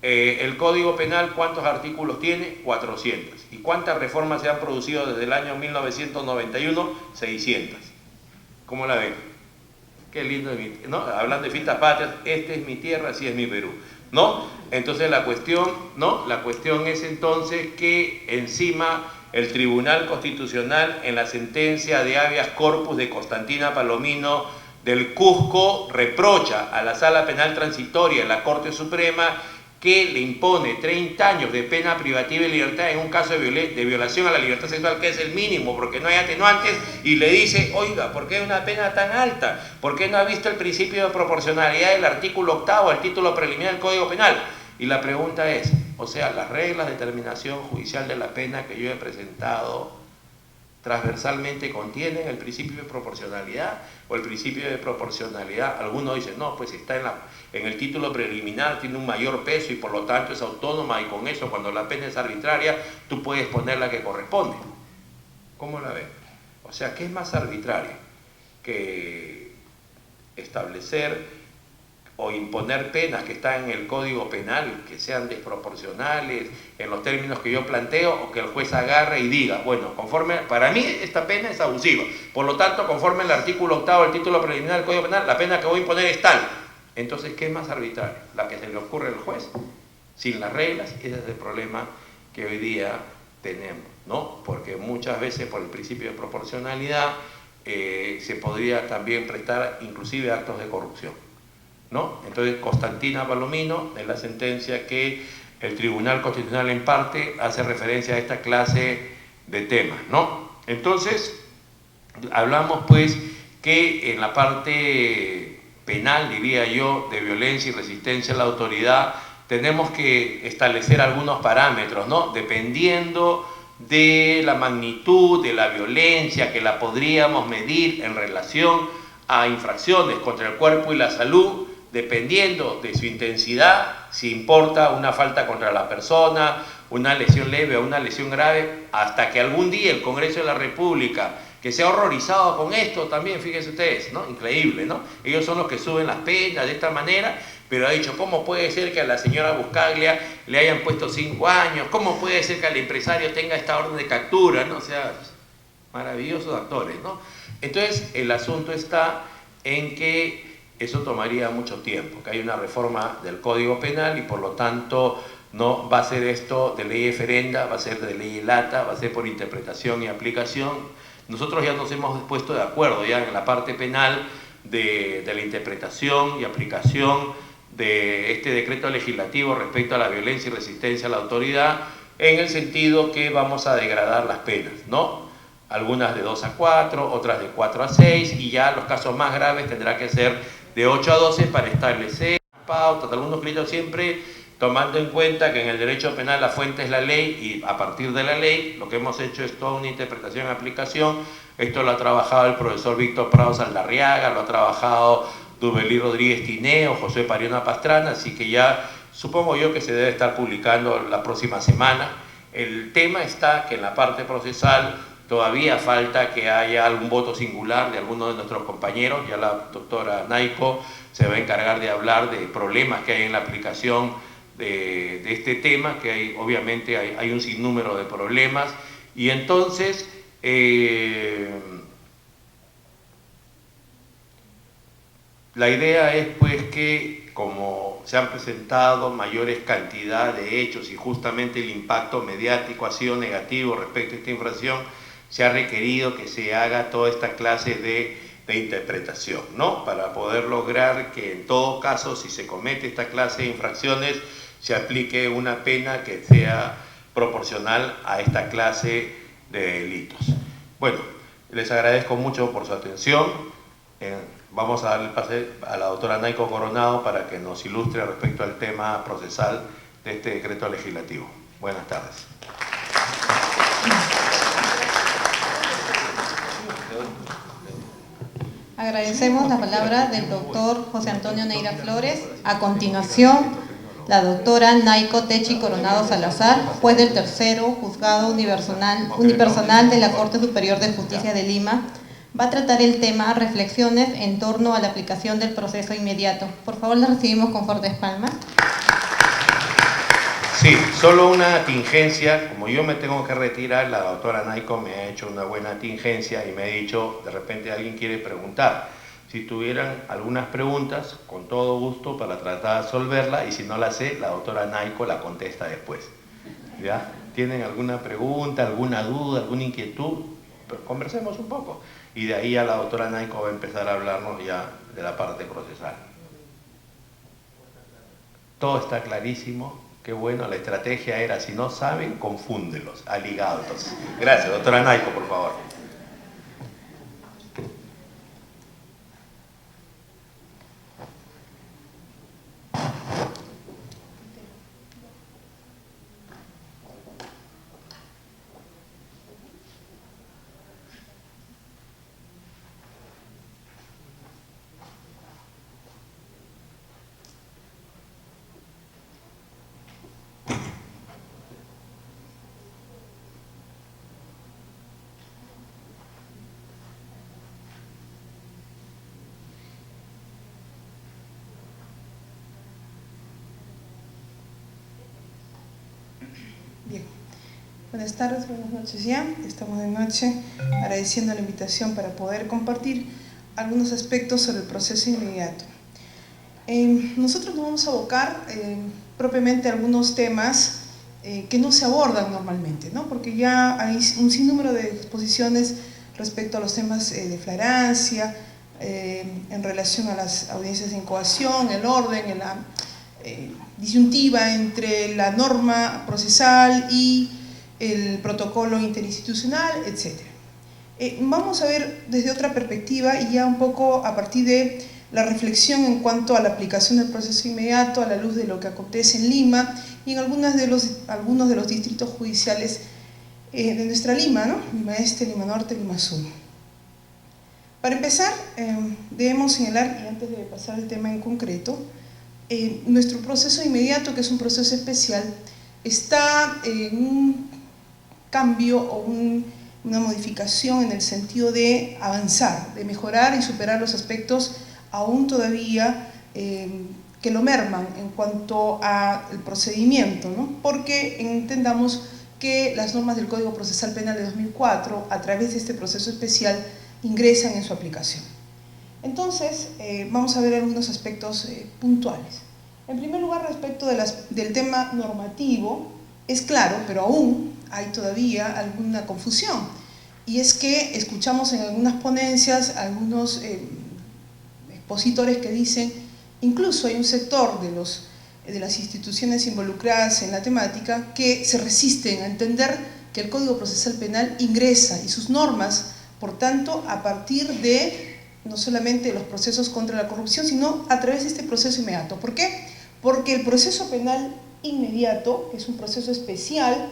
El Código Penal, ¿cuántos artículos tiene? 400. ¿Y cuántas reformas se han producido desde el año 1991? 600. ¿Cómo la ven? Qué lindo, ¿no? Hablando de fiestas patrias, esta es mi tierra, así es mi Perú, ¿no? Entonces la cuestión, ¿no? La cuestión es entonces que encima el Tribunal Constitucional, en la sentencia de habeas corpus de Constantina Palomino del Cusco, reprocha a la Sala Penal Transitoria de la Corte Suprema que le impone 30 años de pena privativa de libertad en un caso de violación a la libertad sexual, que es el mínimo, porque no hay atenuantes, y le dice, oiga, ¿por qué una pena tan alta? ¿Por qué no ha visto el principio de proporcionalidad del artículo 8º, el título preliminar del Código Penal? Y la pregunta es, o sea, las reglas de determinación judicial de la pena que yo he presentado transversalmente contienen el principio de proporcionalidad, o el principio de proporcionalidad, algunos dicen, no, pues está en el título preliminar, tiene un mayor peso y por lo tanto es autónoma, y con eso, cuando la pena es arbitraria, tú puedes poner la que corresponde. ¿Cómo la ven? O sea, ¿qué es más arbitrario que establecer o imponer penas que están en el Código Penal, que sean desproporcionales en los términos que yo planteo, o que el juez agarre y diga, bueno, conforme, para mí esta pena es abusiva, por lo tanto, conforme el artículo 8º del título preliminar del Código Penal, la pena que voy a imponer es tal? Entonces, ¿qué es más arbitrario? ¿La que se le ocurre al juez? Sin las reglas, ese es el problema que hoy día tenemos, ¿no? Porque muchas veces, por el principio de proporcionalidad, se podría también prestar inclusive actos de corrupción, ¿no? Entonces, Constantina Palomino, en la sentencia que el Tribunal Constitucional en parte hace referencia a esta clase de temas, ¿no? Entonces, hablamos pues que en la parte penal, diría yo, de violencia y resistencia a la autoridad, tenemos que establecer algunos parámetros, ¿no? Dependiendo de la magnitud de la violencia, que la podríamos medir en relación a infracciones contra el cuerpo y la salud, dependiendo de su intensidad, si importa una falta contra la persona, una lesión leve o una lesión grave, hasta que algún día el Congreso de la República, que se ha horrorizado con esto también, fíjense ustedes, ¿no? Increíble, ¿no? Ellos son los que suben las penas de esta manera, pero ha dicho, ¿cómo puede ser que a la señora Buscaglia le hayan puesto 5 años? ¿Cómo puede ser que al empresario tenga esta orden de captura? ¿No? O sea, maravillosos actores, ¿no? Entonces, el asunto está en que eso tomaría mucho tiempo, que hay una reforma del Código Penal y por lo tanto no va a ser esto de ley referenda, va a ser de ley lata, va a ser por interpretación y aplicación. Nosotros ya nos hemos puesto de acuerdo ya en la parte penal de la interpretación y aplicación de este decreto legislativo respecto a la violencia y resistencia a la autoridad, en el sentido que vamos a degradar las penas, ¿no? Algunas de 2 a 4, otras de 4 a 6, y ya los casos más graves tendrá que ser de 8 a 12 para establecer pautas, algunos criterios, siempre tomando en cuenta que en el derecho penal la fuente es la ley, y a partir de la ley lo que hemos hecho es toda una interpretación y aplicación. Esto lo ha trabajado el profesor Víctor Prado Saldarriaga, lo ha trabajado Dubelí Rodríguez Tineo, José Pariona Pastrana, así que ya supongo yo que se debe estar publicando la próxima semana. El tema está que en la parte procesal todavía falta que haya algún voto singular de alguno de nuestros compañeros. Ya la doctora Naiko se va a encargar de hablar de problemas que hay en la aplicación de este tema, que hay, obviamente hay un sinnúmero de problemas, y entonces la idea es pues que, como se han presentado mayores cantidad de hechos y justamente el impacto mediático ha sido negativo respecto a esta infracción, se ha requerido que se haga toda esta clase de interpretación, ¿no? Para poder lograr que en todo caso, si se comete esta clase de infracciones, se aplique una pena que sea proporcional a esta clase de delitos. Bueno, les agradezco mucho por su atención. Vamos a darle el pase a la doctora Naiko Coronado para que nos ilustre respecto al tema procesal de este decreto legislativo. Buenas tardes. Agradecemos la palabra del doctor José Antonio Neira Flores. A continuación, La doctora Naiko Techi Coronado Salazar, juez del tercero Juzgado Unipersonal de la Corte Superior de Justicia de Lima, va a tratar el tema reflexiones en torno a la aplicación del proceso inmediato. Por favor, la recibimos con fuertes palmas. Sí, solo una tingencia. Como yo me tengo que retirar, la doctora Naiko me ha hecho una buena tingencia y me ha dicho, de repente alguien quiere preguntar. Si tuvieran algunas preguntas, con todo gusto para tratar de resolverla, y si no la sé, la doctora Naiko la contesta después. ¿Ya? ¿Tienen alguna pregunta, alguna duda, alguna inquietud? Pues conversemos un poco. Y de ahí ya la doctora Naiko va a empezar a hablarnos ya de la parte procesal. Todo está clarísimo. Qué bueno, la estrategia era, si no saben, confúndelos, aligados. Entonces, gracias, doctora Naiko, por favor. Bien, buenas tardes, buenas noches ya. Estamos de noche agradeciendo la invitación para poder compartir algunos aspectos sobre el proceso inmediato. Nosotros nos vamos a abocar propiamente a algunos temas que no se abordan normalmente, ¿no? Porque ya hay un sinnúmero de exposiciones respecto a los temas de flagrancia, en relación a las audiencias de incoación, el orden, la disyuntiva entre la norma procesal y el protocolo interinstitucional, etc. Vamos a ver desde otra perspectiva y ya un poco a partir de la reflexión en cuanto a la aplicación del proceso inmediato a la luz de lo que acontece en Lima y en algunos de los distritos judiciales de nuestra Lima, ¿no? Lima Este, Lima Norte, Lima Sur. Para empezar, debemos señalar, y antes de pasar al tema en concreto, nuestro proceso inmediato, que es un proceso especial, está en un cambio o una modificación en el sentido de avanzar, de mejorar y superar los aspectos aún todavía que lo merman en cuanto al procedimiento, ¿no? Porque entendamos que las normas del Código Procesal Penal de 2004, a través de este proceso especial, ingresan en su aplicación. Entonces, vamos a ver algunos aspectos puntuales. En primer lugar, respecto del tema normativo, es claro, pero aún hay todavía alguna confusión. Y es que escuchamos en algunas ponencias algunos expositores que dicen, incluso hay un sector de las instituciones involucradas en la temática que se resisten a entender que el Código Procesal Penal ingresa y sus normas, por tanto, a partir de no solamente los procesos contra la corrupción, sino a través de este proceso inmediato. ¿Por qué? Porque el proceso penal inmediato, que es un proceso especial,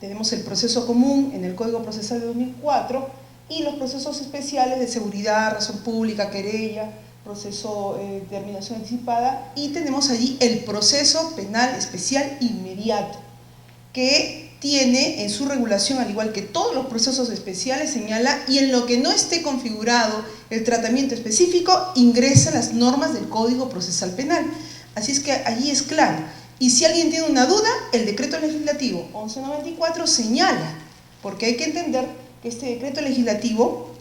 tenemos el proceso común en el Código Procesal de 2004 y los procesos especiales de seguridad, razón pública, querella, proceso de terminación anticipada, y tenemos allí el proceso penal especial inmediato, que tiene en su regulación, al igual que todos los procesos especiales, señala, y en lo que no esté configurado el tratamiento específico, ingresan las normas del Código Procesal Penal. Así es que allí es claro. Y si alguien tiene una duda, el decreto legislativo 1194 señala, porque hay que entender que este decreto legislativo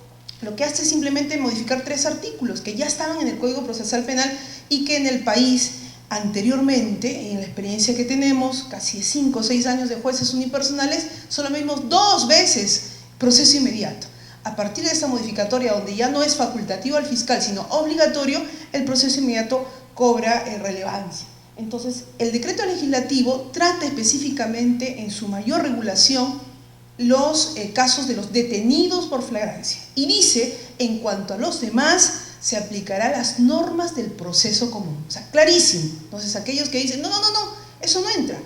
lo que hace es simplemente modificar 3 artículos que ya estaban en el Código Procesal Penal y que en el país anteriormente, en la experiencia que tenemos, casi 5 o 6 años de jueces unipersonales, solo vimos 2 veces proceso inmediato. A partir de esta modificatoria, donde ya no es facultativo al fiscal, sino obligatorio, el proceso inmediato cobra relevancia. Entonces, el decreto legislativo trata específicamente en su mayor regulación los casos de los detenidos por flagrancia y dice, en cuanto a los demás, se aplicará las normas del proceso común. O sea, clarísimo. Entonces, aquellos que dicen, no, eso no entra.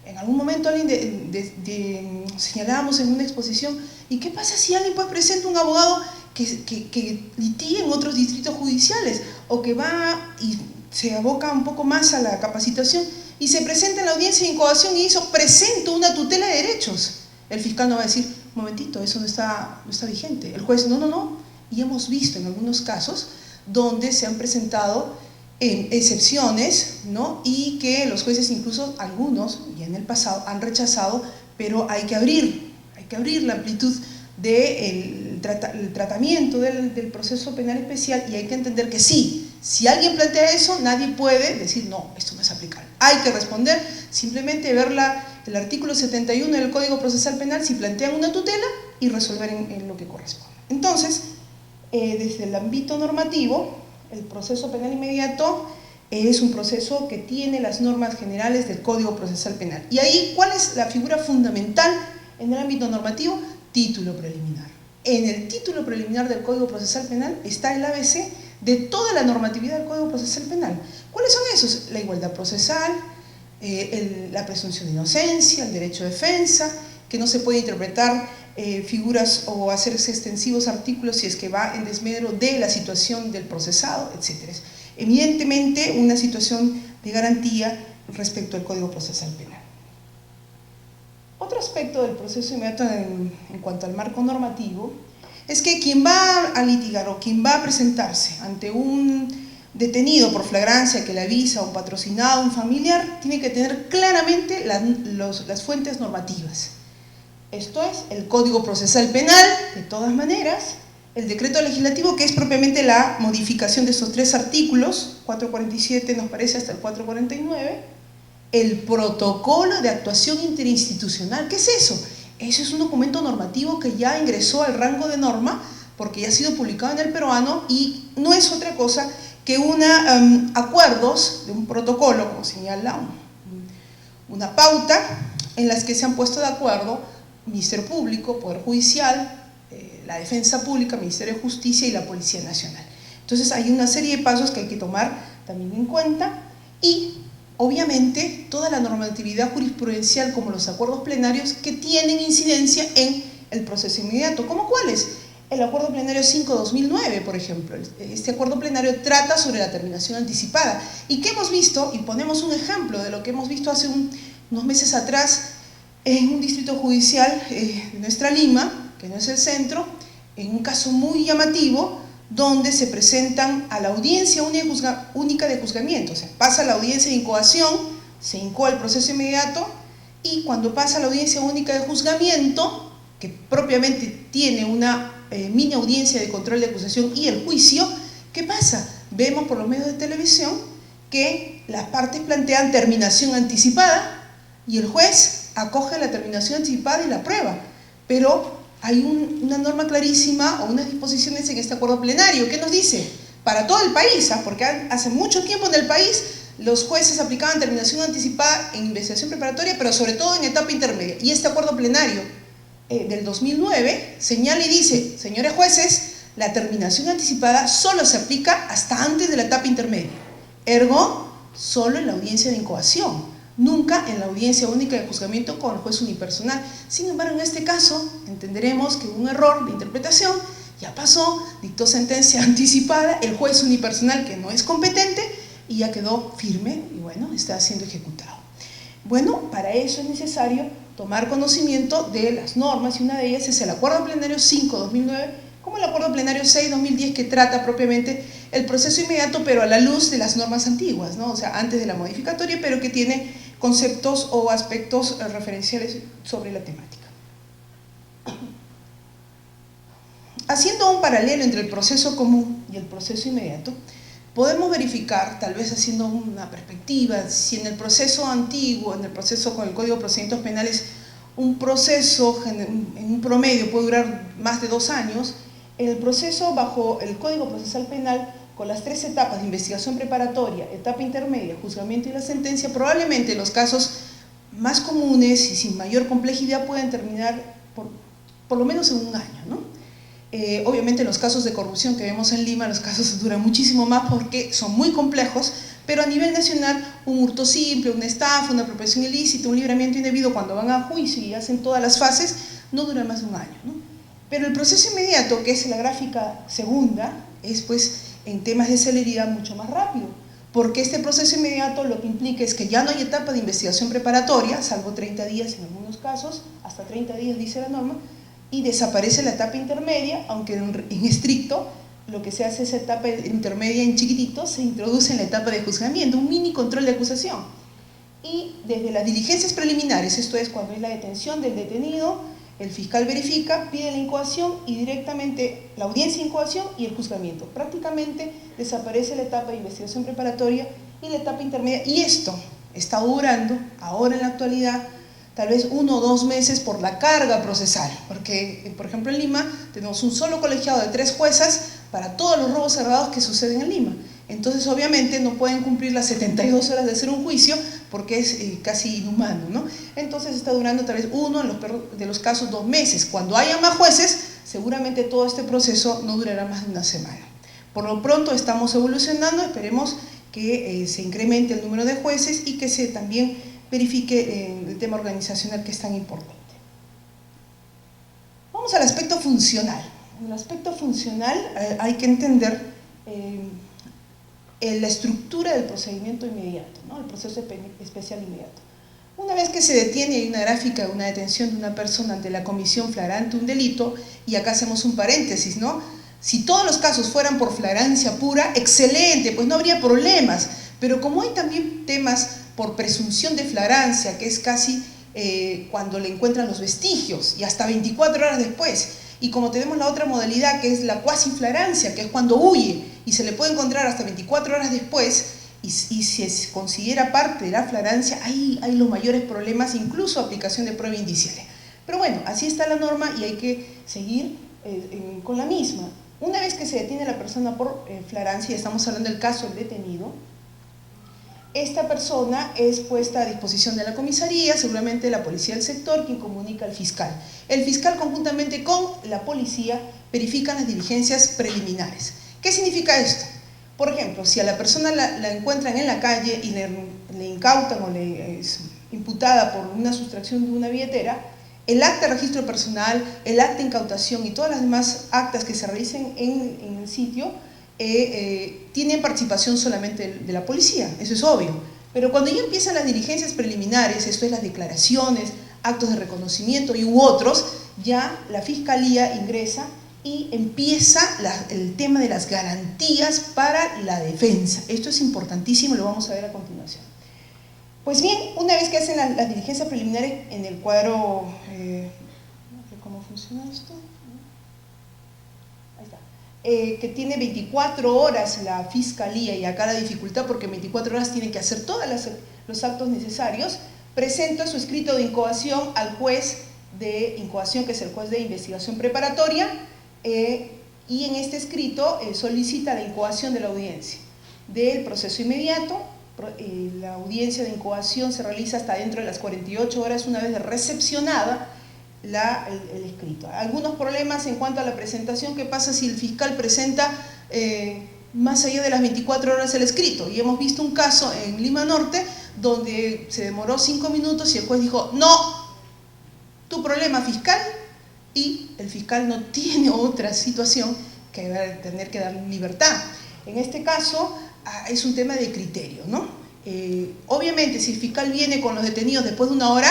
En algún momento alguien señalábamos en una exposición, ¿y qué pasa si alguien pues presenta un abogado que litiga en otros distritos judiciales o que va y se aboca un poco más a la capacitación y se presenta en la audiencia de incoación y hizo, presento una tutela de derechos. El fiscal no va a decir, un momentito, eso no está vigente. El juez, no. Y hemos visto en algunos casos donde se han presentado excepciones, ¿no? Y que los jueces, incluso algunos, ya en el pasado, han rechazado, pero hay que abrir la amplitud del tratamiento del proceso penal especial, y hay que entender que sí, si alguien plantea eso, nadie puede decir, no, esto no es aplicable. Hay que responder, simplemente ver el artículo 71 del Código Procesal Penal si plantean una tutela y resolver en lo que corresponde. Entonces, desde el ámbito normativo, el proceso penal inmediato es un proceso que tiene las normas generales del Código Procesal Penal. Y ahí, ¿cuál es la figura fundamental en el ámbito normativo? Título preliminar. En el título preliminar del Código Procesal Penal está el ABC de toda la normatividad del Código Procesal Penal. ¿Cuáles son esos? La igualdad procesal, la presunción de inocencia, el derecho de defensa, que no se puede interpretar figuras o hacerse extensivos artículos si es que va en desmedro de la situación del procesado, etc. Evidentemente, una situación de garantía respecto al Código Procesal Penal. Otro aspecto del proceso inmediato en cuanto al marco normativo es que quien va a litigar o quien va a presentarse ante un detenido por flagrancia que le avisa a un patrocinado, un familiar, tiene que tener claramente las fuentes normativas. Esto es el Código Procesal Penal, de todas maneras, el decreto legislativo, que es propiamente la modificación de estos tres artículos, 447 nos parece hasta el 449, el protocolo de actuación interinstitucional. ¿Qué es eso? Eso es un documento normativo que ya ingresó al rango de norma porque ya ha sido publicado en el peruano y no es otra cosa que acuerdos de un protocolo, como señala una pauta, en las que se han puesto de acuerdo Ministerio Público, Poder Judicial, la Defensa Pública, Ministerio de Justicia y la Policía Nacional. Entonces hay una serie de pasos que hay que tomar también en cuenta y obviamente toda la normatividad jurisprudencial como los acuerdos plenarios que tienen incidencia en el proceso inmediato. ¿Cómo cuáles? El acuerdo plenario 5/2009, por ejemplo. Este acuerdo plenario trata sobre la terminación anticipada. ¿Y qué hemos visto? Y ponemos un ejemplo de lo que hemos visto hace unos meses atrás en un distrito judicial de nuestra Lima, que no es el centro, en un caso muy llamativo, donde se presentan a la audiencia única de juzgamiento. O sea, pasa la audiencia de incoación, se incoa el proceso inmediato, y cuando pasa la audiencia única de juzgamiento, que propiamente tiene una mini audiencia de control de acusación y el juicio, ¿qué pasa? Vemos por los medios de televisión que las partes plantean terminación anticipada y el juez acoge la terminación anticipada y la aprueba, pero hay una norma clarísima o unas disposiciones en este acuerdo plenario que nos dice, para todo el país, porque hace mucho tiempo en el país los jueces aplicaban terminación anticipada en investigación preparatoria, pero sobre todo en etapa intermedia, y este acuerdo plenario del 2009 señala y dice, señores jueces, la terminación anticipada solo se aplica hasta antes de la etapa intermedia, ergo, solo en la audiencia de incoación, nunca en la audiencia única de juzgamiento con el juez unipersonal. Sin embargo, en este caso, entenderemos que hubo un error de interpretación, ya pasó, dictó sentencia anticipada, el juez unipersonal que no es competente y ya quedó firme y bueno, está siendo ejecutado. Bueno, para eso es necesario tomar conocimiento de las normas y una de ellas es el Acuerdo Plenario 5/2009, como el Acuerdo Plenario 6/2010 que trata propiamente el proceso inmediato, pero a la luz de las normas antiguas, ¿no? O sea, antes de la modificatoria, pero que tiene conceptos o aspectos referenciales sobre la temática. Haciendo un paralelo entre el proceso común y el proceso inmediato, podemos verificar, tal vez haciendo una perspectiva, si en el proceso antiguo, en el proceso con el Código de Procedimientos Penales, un proceso en un promedio puede durar más de 2 años, en el proceso bajo el Código Procesal Penal, con las 3 etapas de investigación preparatoria, etapa intermedia, juzgamiento y la sentencia, probablemente los casos más comunes y sin mayor complejidad pueden terminar por lo menos en 1 año, ¿no? Obviamente en los casos de corrupción que vemos en Lima, los casos duran muchísimo más porque son muy complejos, pero a nivel nacional un hurto simple, una estafa, una apropiación ilícita, un libramiento indebido, cuando van a juicio y hacen todas las fases, no dura más de 1 año, ¿no? Pero el proceso inmediato, que es la gráfica segunda, es pues en temas de celeridad mucho más rápido. porque este proceso inmediato lo que implica es que ya no hay etapa de investigación preparatoria, salvo 30 días en algunos casos, hasta 30 días dice la norma, y desaparece la etapa intermedia, aunque en estricto lo que se hace esa etapa intermedia en chiquitito, se introduce en la etapa de juzgamiento, un mini control de acusación. Y desde las diligencias preliminares, esto es cuando hay la detención del detenido, el fiscal verifica, pide la incoación y directamente la audiencia de incoación y el juzgamiento. Prácticamente desaparece la etapa de investigación preparatoria y la etapa intermedia, y esto está durando ahora en la actualidad tal vez 1 o 2 meses por la carga procesal, porque por ejemplo en Lima tenemos un solo colegiado de 3 juezas para todos los robos cerrados que suceden en Lima. Entonces obviamente no pueden cumplir las 72 horas de hacer un juicio porque es casi inhumano, ¿no? Entonces está durando tal vez uno de los casos 2 meses. Cuando haya más jueces, seguramente todo este proceso no durará más de 1 semana. Por lo pronto estamos evolucionando, esperemos que se incremente el número de jueces y que se también verifique el tema organizacional, que es tan importante. Vamos al aspecto funcional. En el aspecto funcional hay que entender la estructura del procedimiento inmediato, ¿no? El proceso especial inmediato. Una vez que se detiene, hay una gráfica de una detención de una persona ante la comisión flagrante de un delito, y acá hacemos un paréntesis, ¿no? Si todos los casos fueran por flagrancia pura, excelente, pues no habría problemas, pero como hay también temas por presunción de flagrancia, que es casi cuando le encuentran los vestigios y hasta 24 horas después, y como tenemos la otra modalidad que es la cuasi flagrancia, que es cuando huye y se le puede encontrar hasta 24 horas después, y se considera parte de la flagrancia, ahí hay los mayores problemas, incluso aplicación de prueba indiciaria. Pero bueno, así está la norma y hay que seguir con la misma. Una vez que se detiene a la persona por flagrancia, y estamos hablando del caso del detenido, esta persona es puesta a disposición de la comisaría, seguramente la policía del sector, quien comunica al fiscal. El fiscal, conjuntamente con la policía, verifican las diligencias preliminares. ¿Qué significa esto? Por ejemplo, si a la persona la encuentran en la calle y le incautan o le es imputada por una sustracción de una billetera, el acta de registro personal, el acta de incautación y todas las demás actas que se realicen en el sitio tienen participación solamente de la policía, eso es obvio. Pero cuando ya empiezan las diligencias preliminares, esto es las declaraciones, actos de reconocimiento y u otros, ya la fiscalía ingresa y empieza el tema de las garantías para la defensa. Esto es importantísimo, lo vamos a ver a continuación. Pues bien, una vez que hacen las diligencias preliminares en el cuadro, ¿cómo funciona esto? Ahí está. Que tiene 24 horas la fiscalía, y acá la dificultad porque en 24 horas tienen que hacer todos los actos necesarios, presenta su escrito de incoación al juez de incoación, que es el juez de investigación preparatoria, y en este escrito solicita la incoación de la audiencia del proceso inmediato. La audiencia de incoación se realiza hasta dentro de las 48 horas una vez de recepcionada el escrito. Algunos problemas en cuanto a la presentación. ¿Qué pasa si el fiscal presenta más allá de las 24 horas el escrito? Y hemos visto un caso en Lima Norte donde se demoró 5 minutos y el juez dijo: no, tu problema fiscal, y el fiscal no tiene otra situación que tener que dar libertad. En este caso es un tema de criterio, ¿no? Obviamente si el fiscal viene con los detenidos después de 1 hora,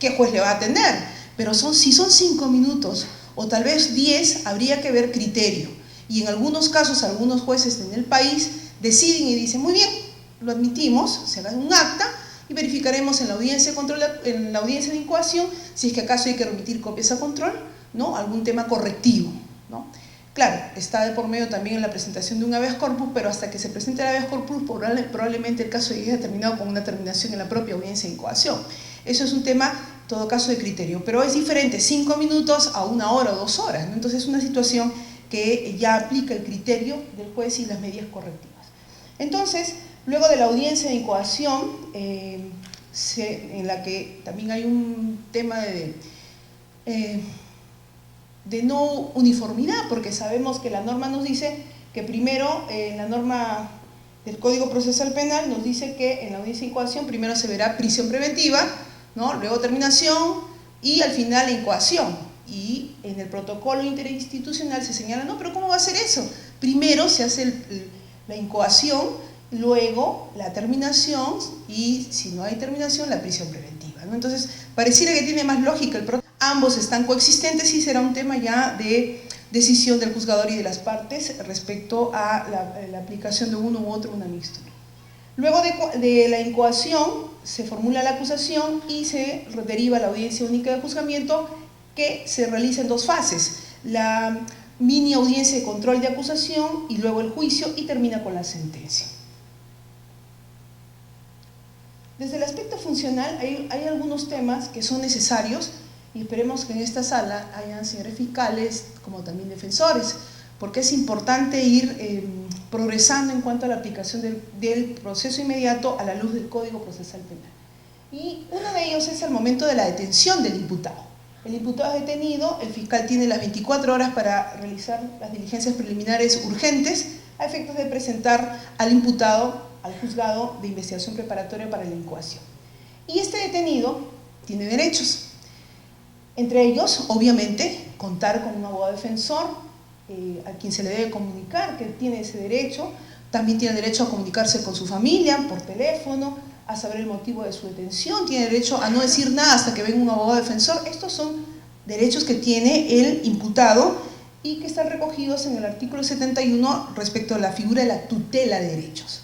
¿qué juez le va a atender? Pero si son 5 minutos o tal vez 10, habría que ver criterio. Y en algunos casos, algunos jueces en el país deciden y dicen: muy bien, lo admitimos, se haga un acta y verificaremos en la audiencia de incoación si es que acaso hay que remitir copias a control, ¿no? Algún tema correctivo, ¿no? Claro, está de por medio también en la presentación de un habeas corpus, pero hasta que se presente el habeas corpus probablemente el caso haya terminado con una terminación en la propia audiencia de incoación. Eso es un tema, en todo caso, de criterio, pero es diferente 5 minutos a 1 hora o 2 horas, ¿no? Entonces es una situación que ya aplica el criterio del juez y las medidas correctivas. Entonces, luego de la audiencia de incoación, en la que también hay un tema de no uniformidad, porque sabemos que la norma nos dice que primero, la norma del Código Procesal Penal nos dice que en la audiencia de incoación primero se verá prisión preventiva, ¿no? Luego terminación y al final la incoación. Y en el protocolo interinstitucional se señala: no, pero ¿cómo va a ser eso? Primero se hace la incoación, luego la terminación y, si no hay terminación, la prisión preventiva, ¿no? Entonces, pareciera que tiene más lógica el proceso. Ambos están coexistentes y será un tema ya de decisión del juzgador y de las partes respecto a la aplicación de uno u otro, una mixtura. Luego de la incoación se formula la acusación y se deriva a la audiencia única de juzgamiento, que se realiza en dos fases: la mini audiencia de control de acusación y luego el juicio, y termina con la sentencia. Desde el aspecto funcional hay algunos temas que son necesarios, y esperemos que en esta sala hayan señores fiscales como también defensores, porque es importante ir progresando en cuanto a la aplicación del proceso inmediato a la luz del Código Procesal Penal. Y uno de ellos es el momento de la detención del imputado. El imputado es detenido, el fiscal tiene las 24 horas para realizar las diligencias preliminares urgentes a efectos de presentar al imputado al juzgado de investigación preparatoria para la incoación. Y este detenido tiene derechos. Entre ellos, obviamente, contar con un abogado defensor a quien se le debe comunicar que tiene ese derecho. También tiene derecho a comunicarse con su familia por teléfono, a saber el motivo de su detención, tiene derecho a no decir nada hasta que venga un abogado defensor. Estos son derechos que tiene el imputado y que están recogidos en el artículo 71 respecto a la figura de la tutela de derechos.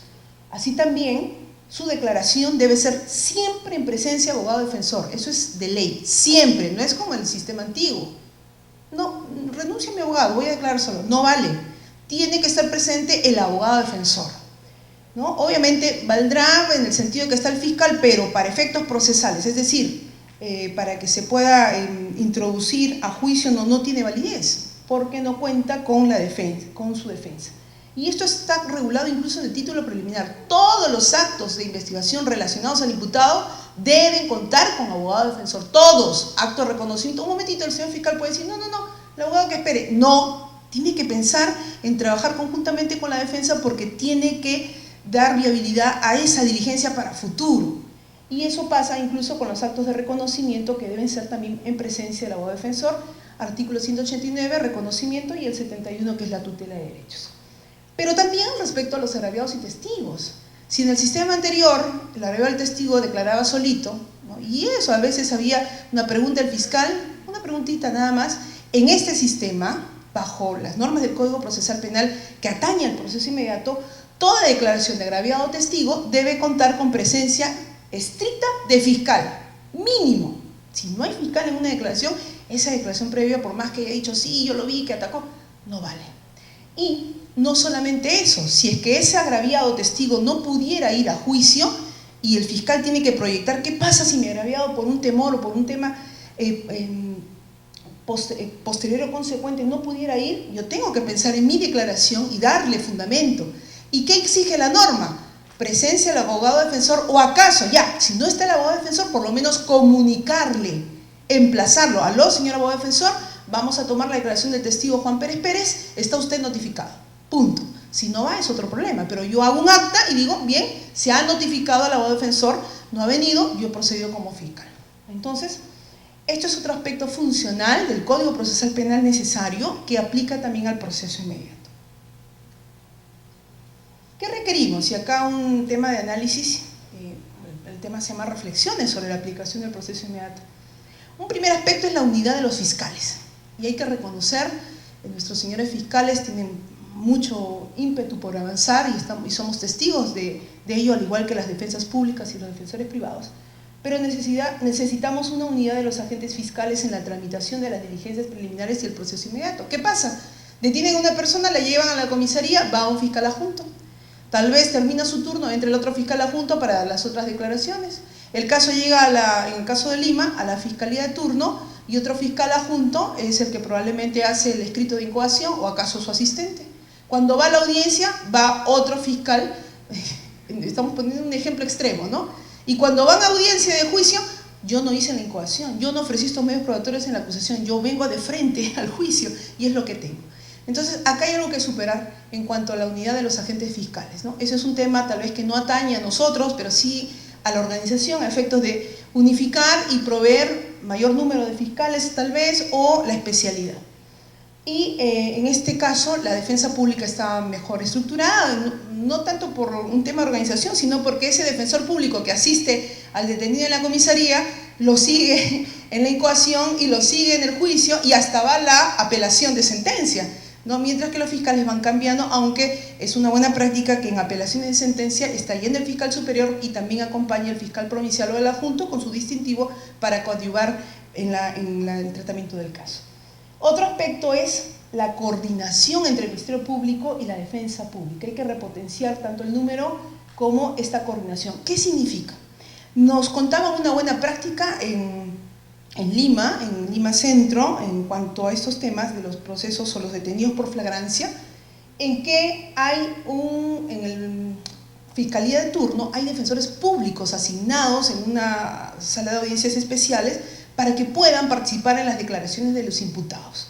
Así también, su declaración debe ser siempre en presencia de abogado defensor. Eso es de ley, siempre, no es como el sistema antiguo. No, renuncio a mi abogado, voy a declarar solo. No vale, tiene que estar presente el abogado defensor, ¿no? Obviamente valdrá en el sentido que está el fiscal, pero para efectos procesales, es decir, para que se pueda introducir a juicio no tiene validez, porque no cuenta con la defensa, con su defensa. Y esto está regulado incluso en el título preliminar. Todos los actos de investigación relacionados al imputado deben contar con abogado defensor. Todos, actos de reconocimiento. Un momentito, el señor fiscal puede decir, no, el abogado que espere. No, tiene que pensar en trabajar conjuntamente con la defensa, porque tiene que dar viabilidad a esa diligencia para futuro. Y eso pasa incluso con los actos de reconocimiento, que deben ser también en presencia del abogado defensor. Artículo 189, reconocimiento, y el 71, que es la tutela de derechos. Pero también respecto a los agraviados y testigos. Si en el sistema anterior el agraviado del testigo declaraba solito, ¿no? Y eso, a veces había una pregunta del fiscal, una preguntita nada más, en este sistema, bajo las normas del Código Procesal Penal que atañe al proceso inmediato, toda declaración de agraviado o testigo debe contar con presencia estricta de fiscal, mínimo. Si no hay fiscal en una declaración, esa declaración previa, por más que haya dicho, sí, yo lo vi, que atacó, no vale. Y no solamente eso, si es que ese agraviado testigo no pudiera ir a juicio y el fiscal tiene que proyectar qué pasa si mi agraviado, por un temor o por un tema posterior o consecuente, no pudiera ir, yo tengo que pensar en mi declaración y darle fundamento. ¿Y qué exige la norma? Presencia del abogado defensor, o acaso, ya, si no está el abogado defensor, por lo menos comunicarle, emplazarlo. Aló, señor abogado defensor, vamos a tomar la declaración del testigo Juan Pérez Pérez, está usted notificado, punto. Si no va, es otro problema, pero yo hago un acta y digo, bien, se ha notificado al abogado defensor, no ha venido, yo procedo como fiscal. Entonces, esto es otro aspecto funcional del Código Procesal Penal necesario, que aplica también al proceso inmediato. ¿Qué requerimos? Y acá un tema de análisis, el tema se llama reflexiones sobre la aplicación del proceso inmediato. Un primer aspecto es la unidad de los fiscales, y hay que reconocer que nuestros señores fiscales tienen mucho ímpetu por avanzar y somos testigos de ello, al igual que las defensas públicas y los defensores privados, pero necesitamos una unidad de los agentes fiscales en la tramitación de las diligencias preliminares y el proceso inmediato. ¿Qué pasa? Detienen a una persona, la llevan a la comisaría, va un fiscal adjunto. Tal vez termina su turno, entra el otro fiscal adjunto para dar las otras declaraciones. El caso llega, en el caso de Lima, a la fiscalía de turno, y otro fiscal adjunto es el que probablemente hace el escrito de incoación, o acaso su asistente. Cuando va a la audiencia, va otro fiscal, estamos poniendo un ejemplo extremo, ¿no? Y cuando van a audiencia de juicio, yo no hice la incoación, yo no ofrecí estos medios probatorios en la acusación, yo vengo de frente al juicio, y es lo que tengo. Entonces, acá hay algo que superar en cuanto a la unidad de los agentes fiscales, ¿no? Ese es un tema tal vez que no atañe a nosotros, pero sí a la organización, a efectos de unificar y proveer mayor número de fiscales tal vez, o la especialidad. y en este caso la defensa pública está mejor estructurada, no tanto por un tema de organización, sino porque ese defensor público que asiste al detenido en la comisaría lo sigue en la incoación y lo sigue en el juicio y hasta va la apelación de sentencia, ¿no? Mientras que los fiscales van cambiando, aunque es una buena práctica que en apelaciones de sentencia está yendo el fiscal superior y también acompaña el fiscal provincial o el adjunto con su distintivo para coadyuvar en el tratamiento del caso. Otro aspecto es la coordinación entre el Ministerio Público y la defensa pública. Hay que repotenciar tanto el número como esta coordinación. ¿Qué significa? Nos contaban una buena práctica en Lima Centro, en cuanto a estos temas de los procesos o los detenidos por flagrancia, en que hay en el Fiscalía de turno hay defensores públicos asignados en una sala de audiencias especiales para que puedan participar en las declaraciones de los imputados.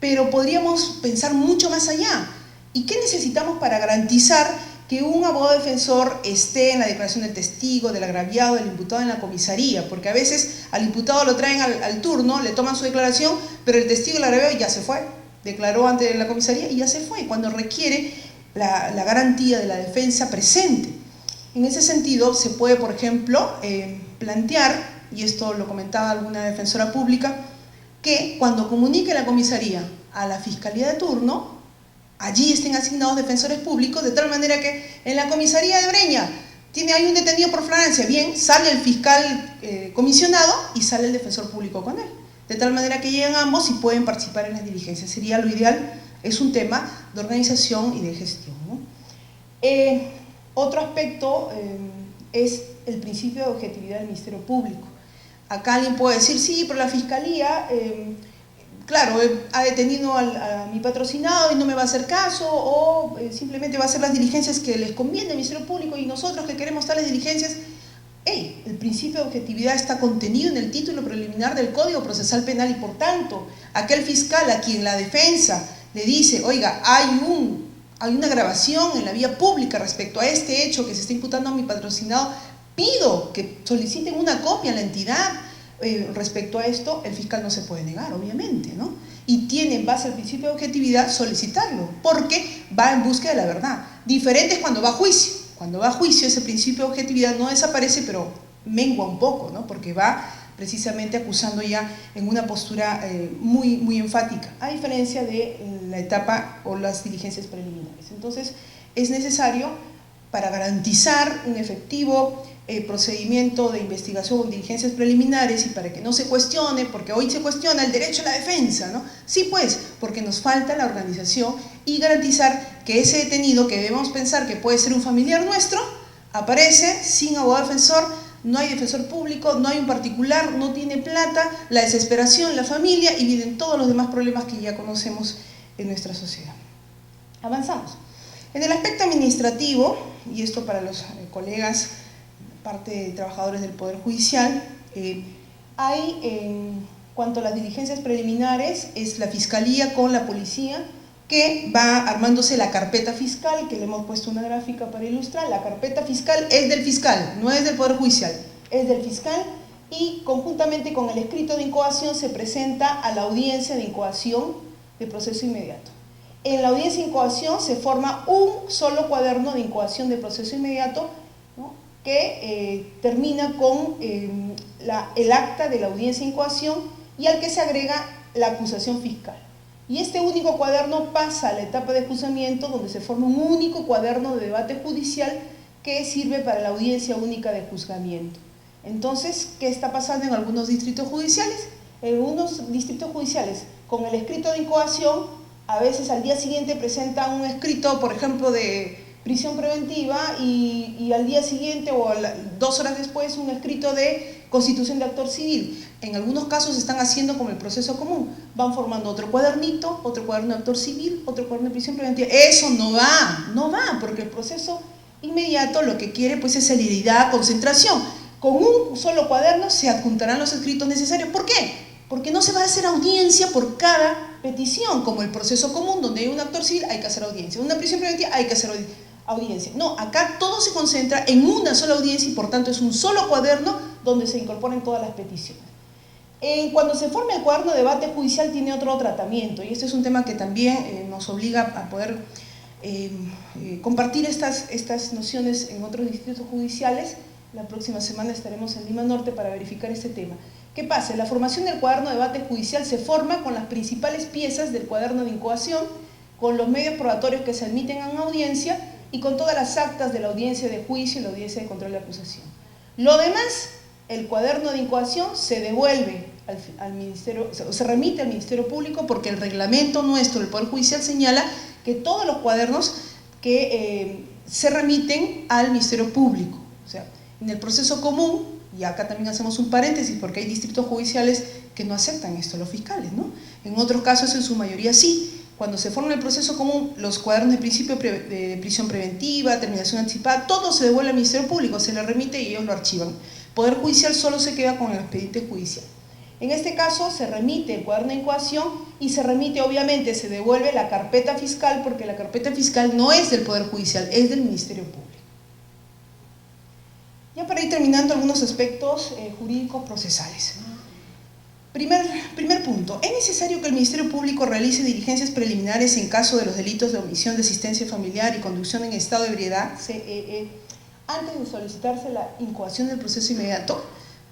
Pero podríamos pensar mucho más allá. ¿Y qué necesitamos para garantizar que un abogado defensor esté en la declaración del testigo, del agraviado, del imputado en la comisaría? Porque a veces al imputado lo traen al turno, le toman su declaración, pero el testigo, el agraviado ya se fue, declaró ante la comisaría y ya se fue, cuando requiere la garantía de la defensa presente. En ese sentido se puede, por ejemplo, plantear, y esto lo comentaba alguna defensora pública, que cuando comunique la comisaría a la fiscalía de turno, allí estén asignados defensores públicos, de tal manera que en la comisaría de Breña hay un detenido por flagrancia, bien, sale el fiscal comisionado y sale el defensor público con él, de tal manera que llegan ambos y pueden participar en las diligencias. Sería lo ideal, es un tema de organización y de gestión, ¿no? Otro aspecto es el principio de objetividad del Ministerio Público. Acá alguien puede decir, sí, pero la Fiscalía, claro, ha detenido a mi patrocinado y no me va a hacer caso, o simplemente va a hacer las diligencias que les conviene al Ministerio Público y nosotros que queremos tales diligencias. El principio de objetividad está contenido en el título preliminar del Código Procesal Penal y por tanto, aquel fiscal a quien la defensa le dice, oiga, hay una grabación en la vía pública respecto a este hecho que se está imputando a mi patrocinado, pido que soliciten una copia a la entidad respecto a esto, el fiscal no se puede negar, obviamente, ¿no? Y tiene, en base al principio de objetividad, solicitarlo, porque va en búsqueda de la verdad. Diferente es cuando va a juicio. Cuando va a juicio, ese principio de objetividad no desaparece, pero mengua un poco, ¿no? Porque va precisamente acusando ya en una postura muy, muy enfática, a diferencia de la etapa o las diligencias preliminares. Entonces, es necesario, para garantizar un efectivo procedimiento de investigación o diligencias preliminares y para que no se cuestione, porque hoy se cuestiona el derecho a la defensa, ¿no? Sí, pues, porque nos falta la organización y garantizar que ese detenido, que debemos pensar que puede ser un familiar nuestro, aparece sin abogado defensor, no hay defensor público, no hay un particular, no tiene plata, la desesperación, la familia y vienen todos los demás problemas que ya conocemos en nuestra sociedad. Avanzamos. En el aspecto administrativo, y esto para los colegas, parte de trabajadores del Poder Judicial, hay, en cuanto a las diligencias preliminares, es la Fiscalía con la Policía, que va armándose la carpeta fiscal, que le hemos puesto una gráfica para ilustrar. La carpeta fiscal es del fiscal, no es del Poder Judicial, es del fiscal, y conjuntamente con el escrito de incoación se presenta a la audiencia de incoación de proceso inmediato. En la audiencia de incoación se forma un solo cuaderno de incoación de proceso inmediato, ¿no?, que termina con el acta de la audiencia de incoación y al que se agrega la acusación fiscal. Y este único cuaderno pasa a la etapa de juzgamiento, donde se forma un único cuaderno de debate judicial que sirve para la audiencia única de juzgamiento. Entonces, ¿qué está pasando en algunos distritos judiciales? En algunos distritos judiciales, con el escrito de incoación, a veces al día siguiente presentan un escrito, por ejemplo, de prisión preventiva y al día siguiente o 2 horas después un escrito de constitución de actor civil. En algunos casos están haciendo como el proceso común, van formando otro cuadernito, otro cuaderno de actor civil, otro cuaderno de prisión preventiva. Eso no va, porque el proceso inmediato lo que quiere pues es celeridad, concentración. Con un solo cuaderno se adjuntarán los escritos necesarios. ¿Por qué? Porque no se va a hacer audiencia por cada petición, como el proceso común, donde hay un actor civil hay que hacer audiencia, una prisión preventiva hay que hacer audiencia. No, acá todo se concentra en una sola audiencia y por tanto es un solo cuaderno donde se incorporan todas las peticiones. Cuando se forma el cuaderno de debate judicial tiene otro tratamiento, y este es un tema que también nos obliga a poder compartir estas nociones en otros distritos judiciales. La próxima semana estaremos en Lima Norte para verificar este tema. ¿Qué pasa? La formación del cuaderno de debate judicial se forma con las principales piezas del cuaderno de incoación, con los medios probatorios que se admiten en audiencia y con todas las actas de la audiencia de juicio y la audiencia de control de acusación. Lo demás, el cuaderno de incoación se devuelve al Ministerio, se remite al Ministerio Público, porque el reglamento nuestro del Poder Judicial señala que todos los cuadernos que se remiten al Ministerio Público. O sea, en el proceso común, y acá también hacemos un paréntesis porque hay distritos judiciales que no aceptan esto, los fiscales, ¿no? En otros casos, en su mayoría sí. Cuando se forma el proceso común, los cuadernos de principio de prisión preventiva, terminación anticipada, todo se devuelve al Ministerio Público, se le remite y ellos lo archivan. Poder Judicial solo se queda con el expediente judicial. En este caso se remite el cuaderno de incoación y se remite, obviamente, se devuelve la carpeta fiscal, porque la carpeta fiscal no es del Poder Judicial, es del Ministerio Público. Ya para ir terminando algunos aspectos jurídicos procesales. Primer punto, es necesario que el Ministerio Público realice diligencias preliminares en caso de los delitos de omisión de asistencia familiar y conducción en estado de ebriedad, CEE, antes de solicitarse la incoación del proceso inmediato.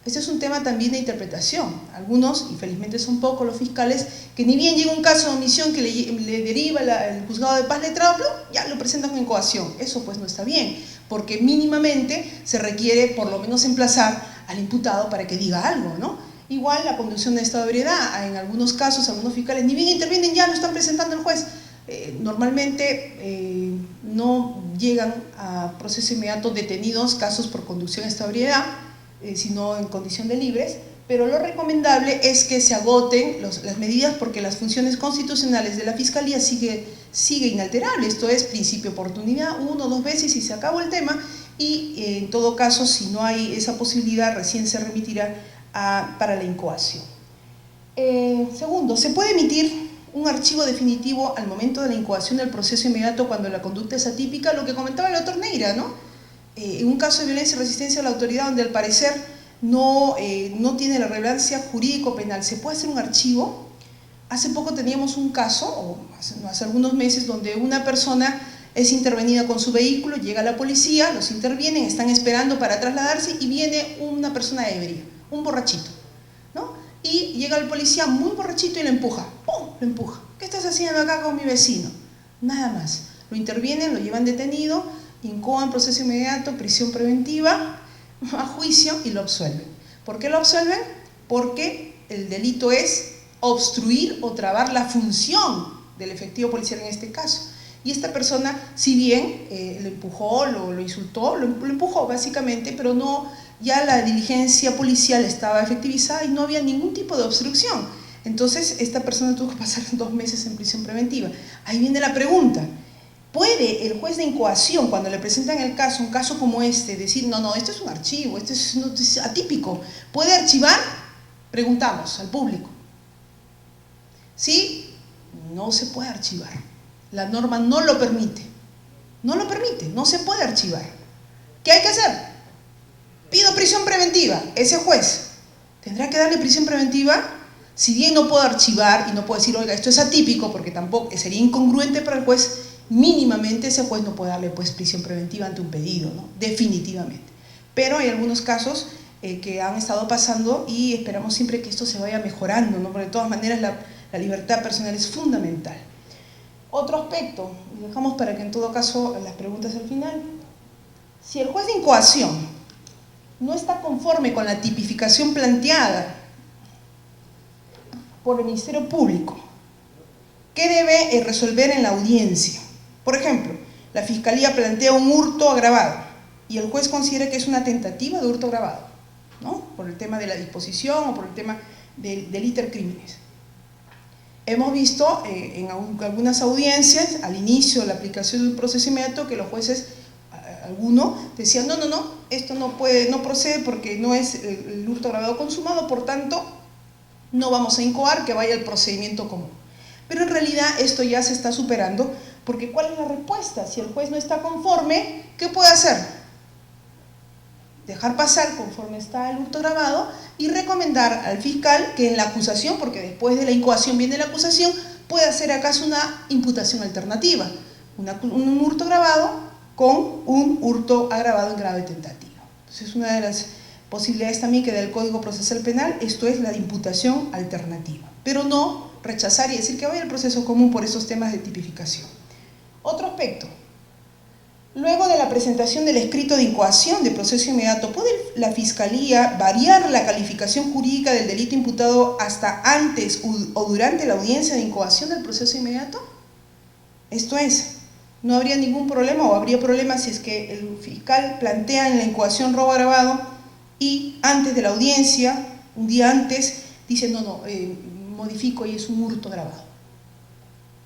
Este es un tema también de interpretación. Algunos, y felizmente son pocos los fiscales, que ni bien llega un caso de omisión que le deriva el juzgado de paz letrado, ya lo presentan con incoación. Eso pues no está bien, porque mínimamente se requiere por lo menos emplazar al imputado para que diga algo, ¿no? Igual la conducción de estado de ebriedad, en algunos casos, algunos fiscales ni bien intervienen, ya lo están presentando al juez. Normalmente no llegan a proceso inmediato detenidos casos por conducción de estado de ebriedad, sino en condición de libres, pero lo recomendable es que se agoten las medidas, porque las funciones constitucionales de la Fiscalía sigue inalterable. Esto es principio de oportunidad, 1 o 2 veces y se acabó el tema, y en todo caso, si no hay esa posibilidad, recién se remitirá para la incoación. Segundo, se puede emitir un archivo definitivo al momento de la incoación del proceso inmediato cuando la conducta es atípica, lo que comentaba el doctor Neira, ¿no? En un caso de violencia y resistencia a la autoridad donde al parecer no tiene la relevancia jurídico-penal, ¿se puede hacer un archivo? Hace poco teníamos un caso, o hace algunos meses, donde una persona es intervenida con su vehículo, llega la policía, los intervienen, están esperando para trasladarse y viene una persona ebria, un borrachito, ¿no? Y llega el policía muy borrachito y le empuja, ¡pum!, lo empuja. ¿Qué estás haciendo acá con mi vecino? Nada más. Lo intervienen, lo llevan detenido, incoan proceso inmediato, prisión preventiva, a juicio y lo absuelven. ¿Por qué lo absuelven? Porque el delito es obstruir o trabar la función del efectivo policial en este caso. Y esta persona, si bien lo empujó, lo insultó, lo empujó básicamente, pero no, ya la diligencia policial estaba efectivizada y no había ningún tipo de obstrucción. Entonces esta persona tuvo que pasar 2 meses en prisión preventiva. Ahí viene la pregunta. ¿Puede el juez de incoación, cuando le presentan el caso, un caso como este, decir, no, esto es un archivo, esto es atípico? ¿Puede archivar? Preguntamos al público. ¿Sí? No se puede archivar. La norma no lo permite. No lo permite, no se puede archivar. ¿Qué hay que hacer? Pido prisión preventiva. Ese juez tendrá que darle prisión preventiva. Si bien no puedo archivar y no puedo decir, oiga, esto es atípico, porque tampoco sería incongruente para el juez, mínimamente ese juez no puede darle pues prisión preventiva ante un pedido, ¿no? Definitivamente. Pero hay algunos casos que han estado pasando y esperamos siempre que esto se vaya mejorando, ¿no? Porque de todas maneras la libertad personal es fundamental. Otro aspecto, y dejamos para que en todo caso las preguntas al final. Si el juez de incoación no está conforme con la tipificación planteada por el Ministerio Público, ¿qué debe resolver en la audiencia? Por ejemplo, la Fiscalía plantea un hurto agravado y el juez considera que es una tentativa de hurto agravado, ¿no? Por el tema de la disposición o por el tema del intercrímenes. Hemos visto en algunas audiencias, al inicio de la aplicación del proceso inmediato, que los jueces, algunos, decían, no, esto no procede porque no es el hurto agravado consumado, por tanto, no vamos a incoar, que vaya al procedimiento común. Pero en realidad esto ya se está superando, porque ¿cuál es la respuesta? Si el juez no está conforme, ¿qué puede hacer? dejar pasar conforme está el hurto agravado y recomendar al fiscal que en la acusación, porque después de la incoación viene la acusación, puede hacer acaso una imputación alternativa, un hurto agravado con un hurto agravado en grave tentativa. Entonces, una de las posibilidades también que da el Código Procesal Penal, esto es la de imputación alternativa, pero no rechazar y decir que vaya al proceso común por esos temas de tipificación. Otro aspecto. Luego de la presentación del escrito de incoación de proceso inmediato, ¿puede la Fiscalía variar la calificación jurídica del delito imputado hasta antes o durante la audiencia de incoación del proceso inmediato? Esto es, no habría ningún problema o habría problema si es que el fiscal plantea en la incoación robo agravado y antes de la audiencia, un día antes, dice modifico y es un hurto agravado.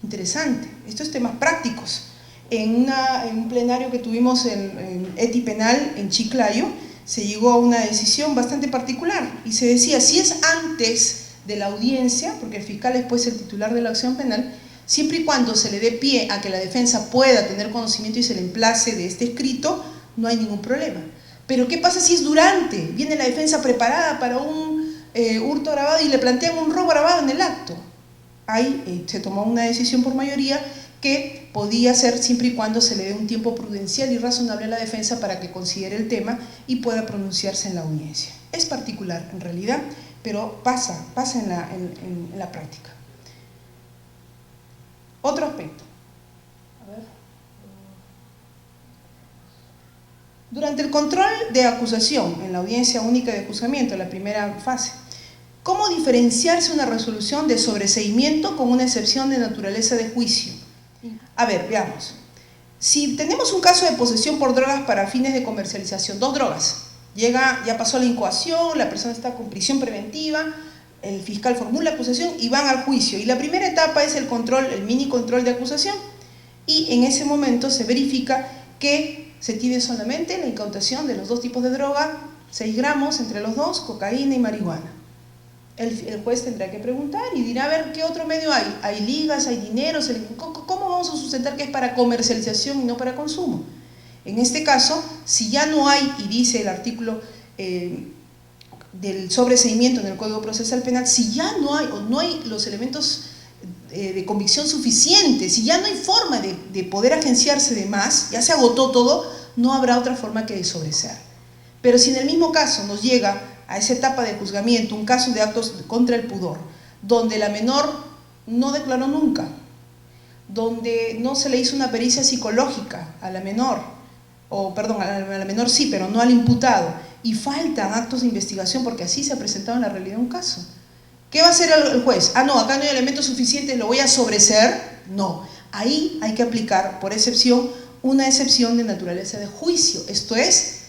Interesante, estos temas prácticos. En un plenario que tuvimos en Eti Penal en Chiclayo, se llegó a una decisión bastante particular y se decía, si es antes de la audiencia, porque el fiscal es pues el titular de la acción penal, siempre y cuando se le dé pie a que la defensa pueda tener conocimiento y se le emplace de este escrito, no hay ningún problema. Pero ¿qué pasa si es durante? Viene la defensa preparada para un hurto agravado y le plantean un robo agravado en el acto. Ahí se tomó una decisión por mayoría que podía ser siempre y cuando se le dé un tiempo prudencial y razonable a la defensa para que considere el tema y pueda pronunciarse en la audiencia. Es particular en realidad, pero pasa en la práctica. Otro aspecto. Durante el control de acusación en la audiencia única de acusamiento, la primera fase, ¿cómo diferenciarse una resolución de sobreseimiento con una excepción de naturaleza de juicio? A ver, veamos. Si tenemos un caso de posesión por drogas para fines de comercialización, 2 drogas, ya pasó la incoación, la persona está con prisión preventiva, el fiscal formula acusación y van al juicio. Y la primera etapa es el control, el mini control de acusación, y en ese momento se verifica que se tiene solamente la incautación de los 2 tipos de droga, 6 gramos entre los 2, cocaína y marihuana. El juez tendrá que preguntar y dirá, a ver, ¿qué otro medio hay? ¿Hay ligas? ¿Hay dinero? ¿Cómo vamos a sustentar que es para comercialización y no para consumo? En este caso, si ya no hay, y dice el artículo del sobreseimiento en el Código Procesal Penal, si ya no hay o no hay los elementos de convicción suficientes, si ya no hay forma de poder agenciarse de más, ya se agotó todo, no habrá otra forma que de sobreseer. Pero si en el mismo caso nos llega a esa etapa de juzgamiento un caso de actos contra el pudor, donde la menor no declaró nunca, donde no se le hizo una pericia psicológica a la menor, a la menor sí, pero no al imputado, y faltan actos de investigación porque así se ha presentado en la realidad un caso. ¿Qué va a hacer el juez? No, acá no hay elementos suficientes, ¿lo voy a sobreseer? No, ahí hay que aplicar por excepción una excepción de naturaleza de juicio, esto es,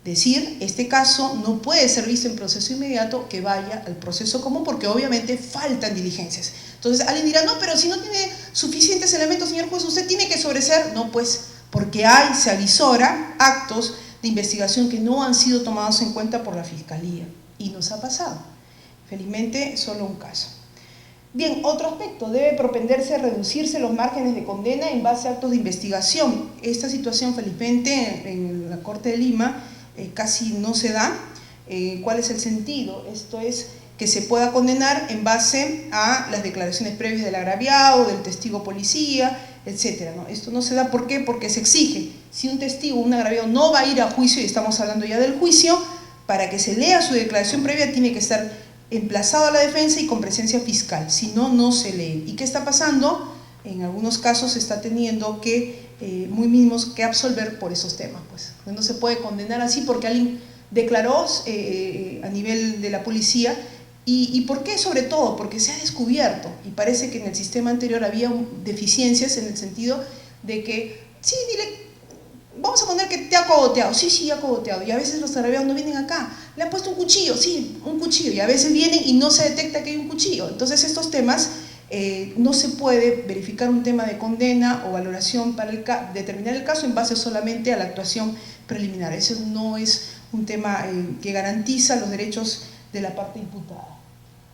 decir, este caso no puede ser visto en proceso inmediato, que vaya al proceso común porque obviamente faltan diligencias. Entonces alguien dirá, no, pero si no tiene suficientes elementos, señor juez, usted tiene que sobreseer. No, pues, porque se avisora actos de investigación que no han sido tomados en cuenta por la Fiscalía y nos ha pasado. Felizmente, solo un caso. Bien, otro aspecto, debe propenderse a reducirse los márgenes de condena en base a actos de investigación. Esta situación, felizmente, en la Corte de Lima casi no se da. ¿Cuál es el sentido? Esto es que se pueda condenar en base a las declaraciones previas del agraviado, del testigo policía, etcétera, ¿no? Esto no se da, ¿por qué? Porque se exige, si un testigo, un agraviado no va a ir a juicio, y estamos hablando ya del juicio, para que se lea su declaración previa tiene que estar emplazado a la defensa y con presencia fiscal, si no, no se lee. ¿Y qué está pasando? En algunos casos se está teniendo que, muy mínimos, que absolver por esos temas, pues. No se puede condenar así porque alguien declaró a nivel de la policía. ¿Y por qué? Sobre todo porque se ha descubierto, y parece que en el sistema anterior había deficiencias en el sentido de que, sí, dile, vamos a poner que te ha cogoteado, sí, ha cogoteado, y a veces los agraviados no vienen acá, le han puesto un cuchillo, sí, un cuchillo, y a veces vienen y no se detecta que hay un cuchillo. Entonces estos temas no se puede verificar un tema de condena o valoración para determinar el caso en base solamente a la actuación preliminar. Eso no es un tema que garantiza los derechos de la parte imputada.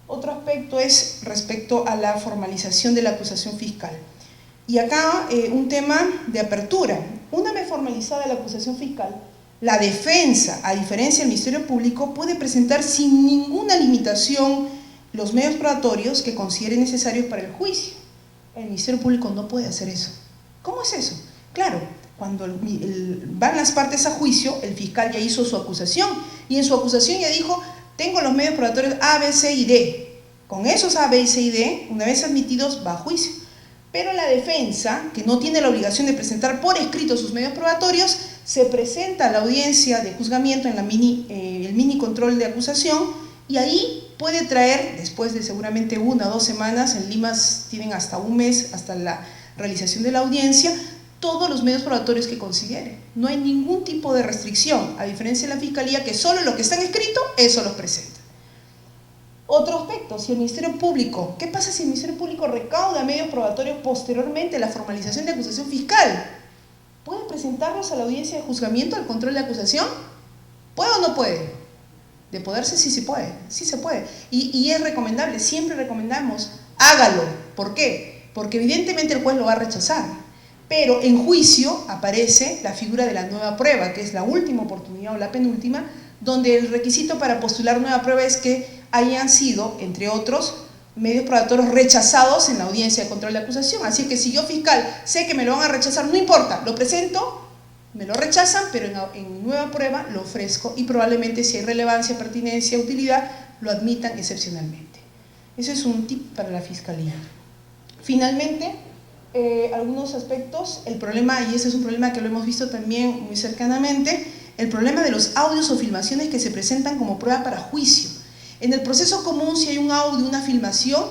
Otro aspecto es respecto a la formalización de la acusación fiscal. Y acá un tema de apertura. Una vez formalizada la acusación fiscal, La defensa, a diferencia del Ministerio Público, puede presentar sin ninguna limitación los medios probatorios que considere necesarios para el juicio. El Ministerio Público no puede hacer eso. ¿Cómo es eso? Claro, cuando van las partes a juicio, el fiscal ya hizo su acusación y en su acusación ya dijo, tengo los medios probatorios A, B, C y D. Con esos A, B, C y D, una vez admitidos, va a juicio. Pero la defensa, que no tiene la obligación de presentar por escrito sus medios probatorios, se presenta a la audiencia de juzgamiento en el mini control de acusación y ahí puede traer, después de seguramente 1 o 2 semanas, en Lima tienen hasta un mes, hasta la realización de la audiencia, todos los medios probatorios que considere. No hay ningún tipo de restricción, a diferencia de la Fiscalía, que solo lo que está escrito, eso los presenta. Otro aspecto, si el Ministerio Público, ¿qué pasa si el Ministerio Público recauda medios probatorios posteriormente a la formalización de acusación fiscal? ¿Puede presentarlos a la audiencia de juzgamiento, al control de acusación? ¿Puede o no puede? De poderse sí se puede, sí se puede. Y es recomendable, siempre recomendamos, hágalo. ¿Por qué? Porque evidentemente el juez lo va a rechazar. Pero en juicio aparece la figura de la nueva prueba, que es la última oportunidad o la penúltima, donde el requisito para postular nueva prueba es que hayan sido, entre otros, medios probatorios rechazados en la audiencia de control de acusación. Así que si yo, fiscal, sé que me lo van a rechazar, no importa, lo presento, me lo rechazan, pero en nueva prueba lo ofrezco y probablemente si hay relevancia, pertinencia, utilidad, lo admitan excepcionalmente. Eso es un tip para la Fiscalía. Finalmente, algunos aspectos, el problema, y ese es un problema que lo hemos visto también muy cercanamente, el problema de los audios o filmaciones que se presentan como prueba para juicio. En el proceso común, si hay un audio, una filmación,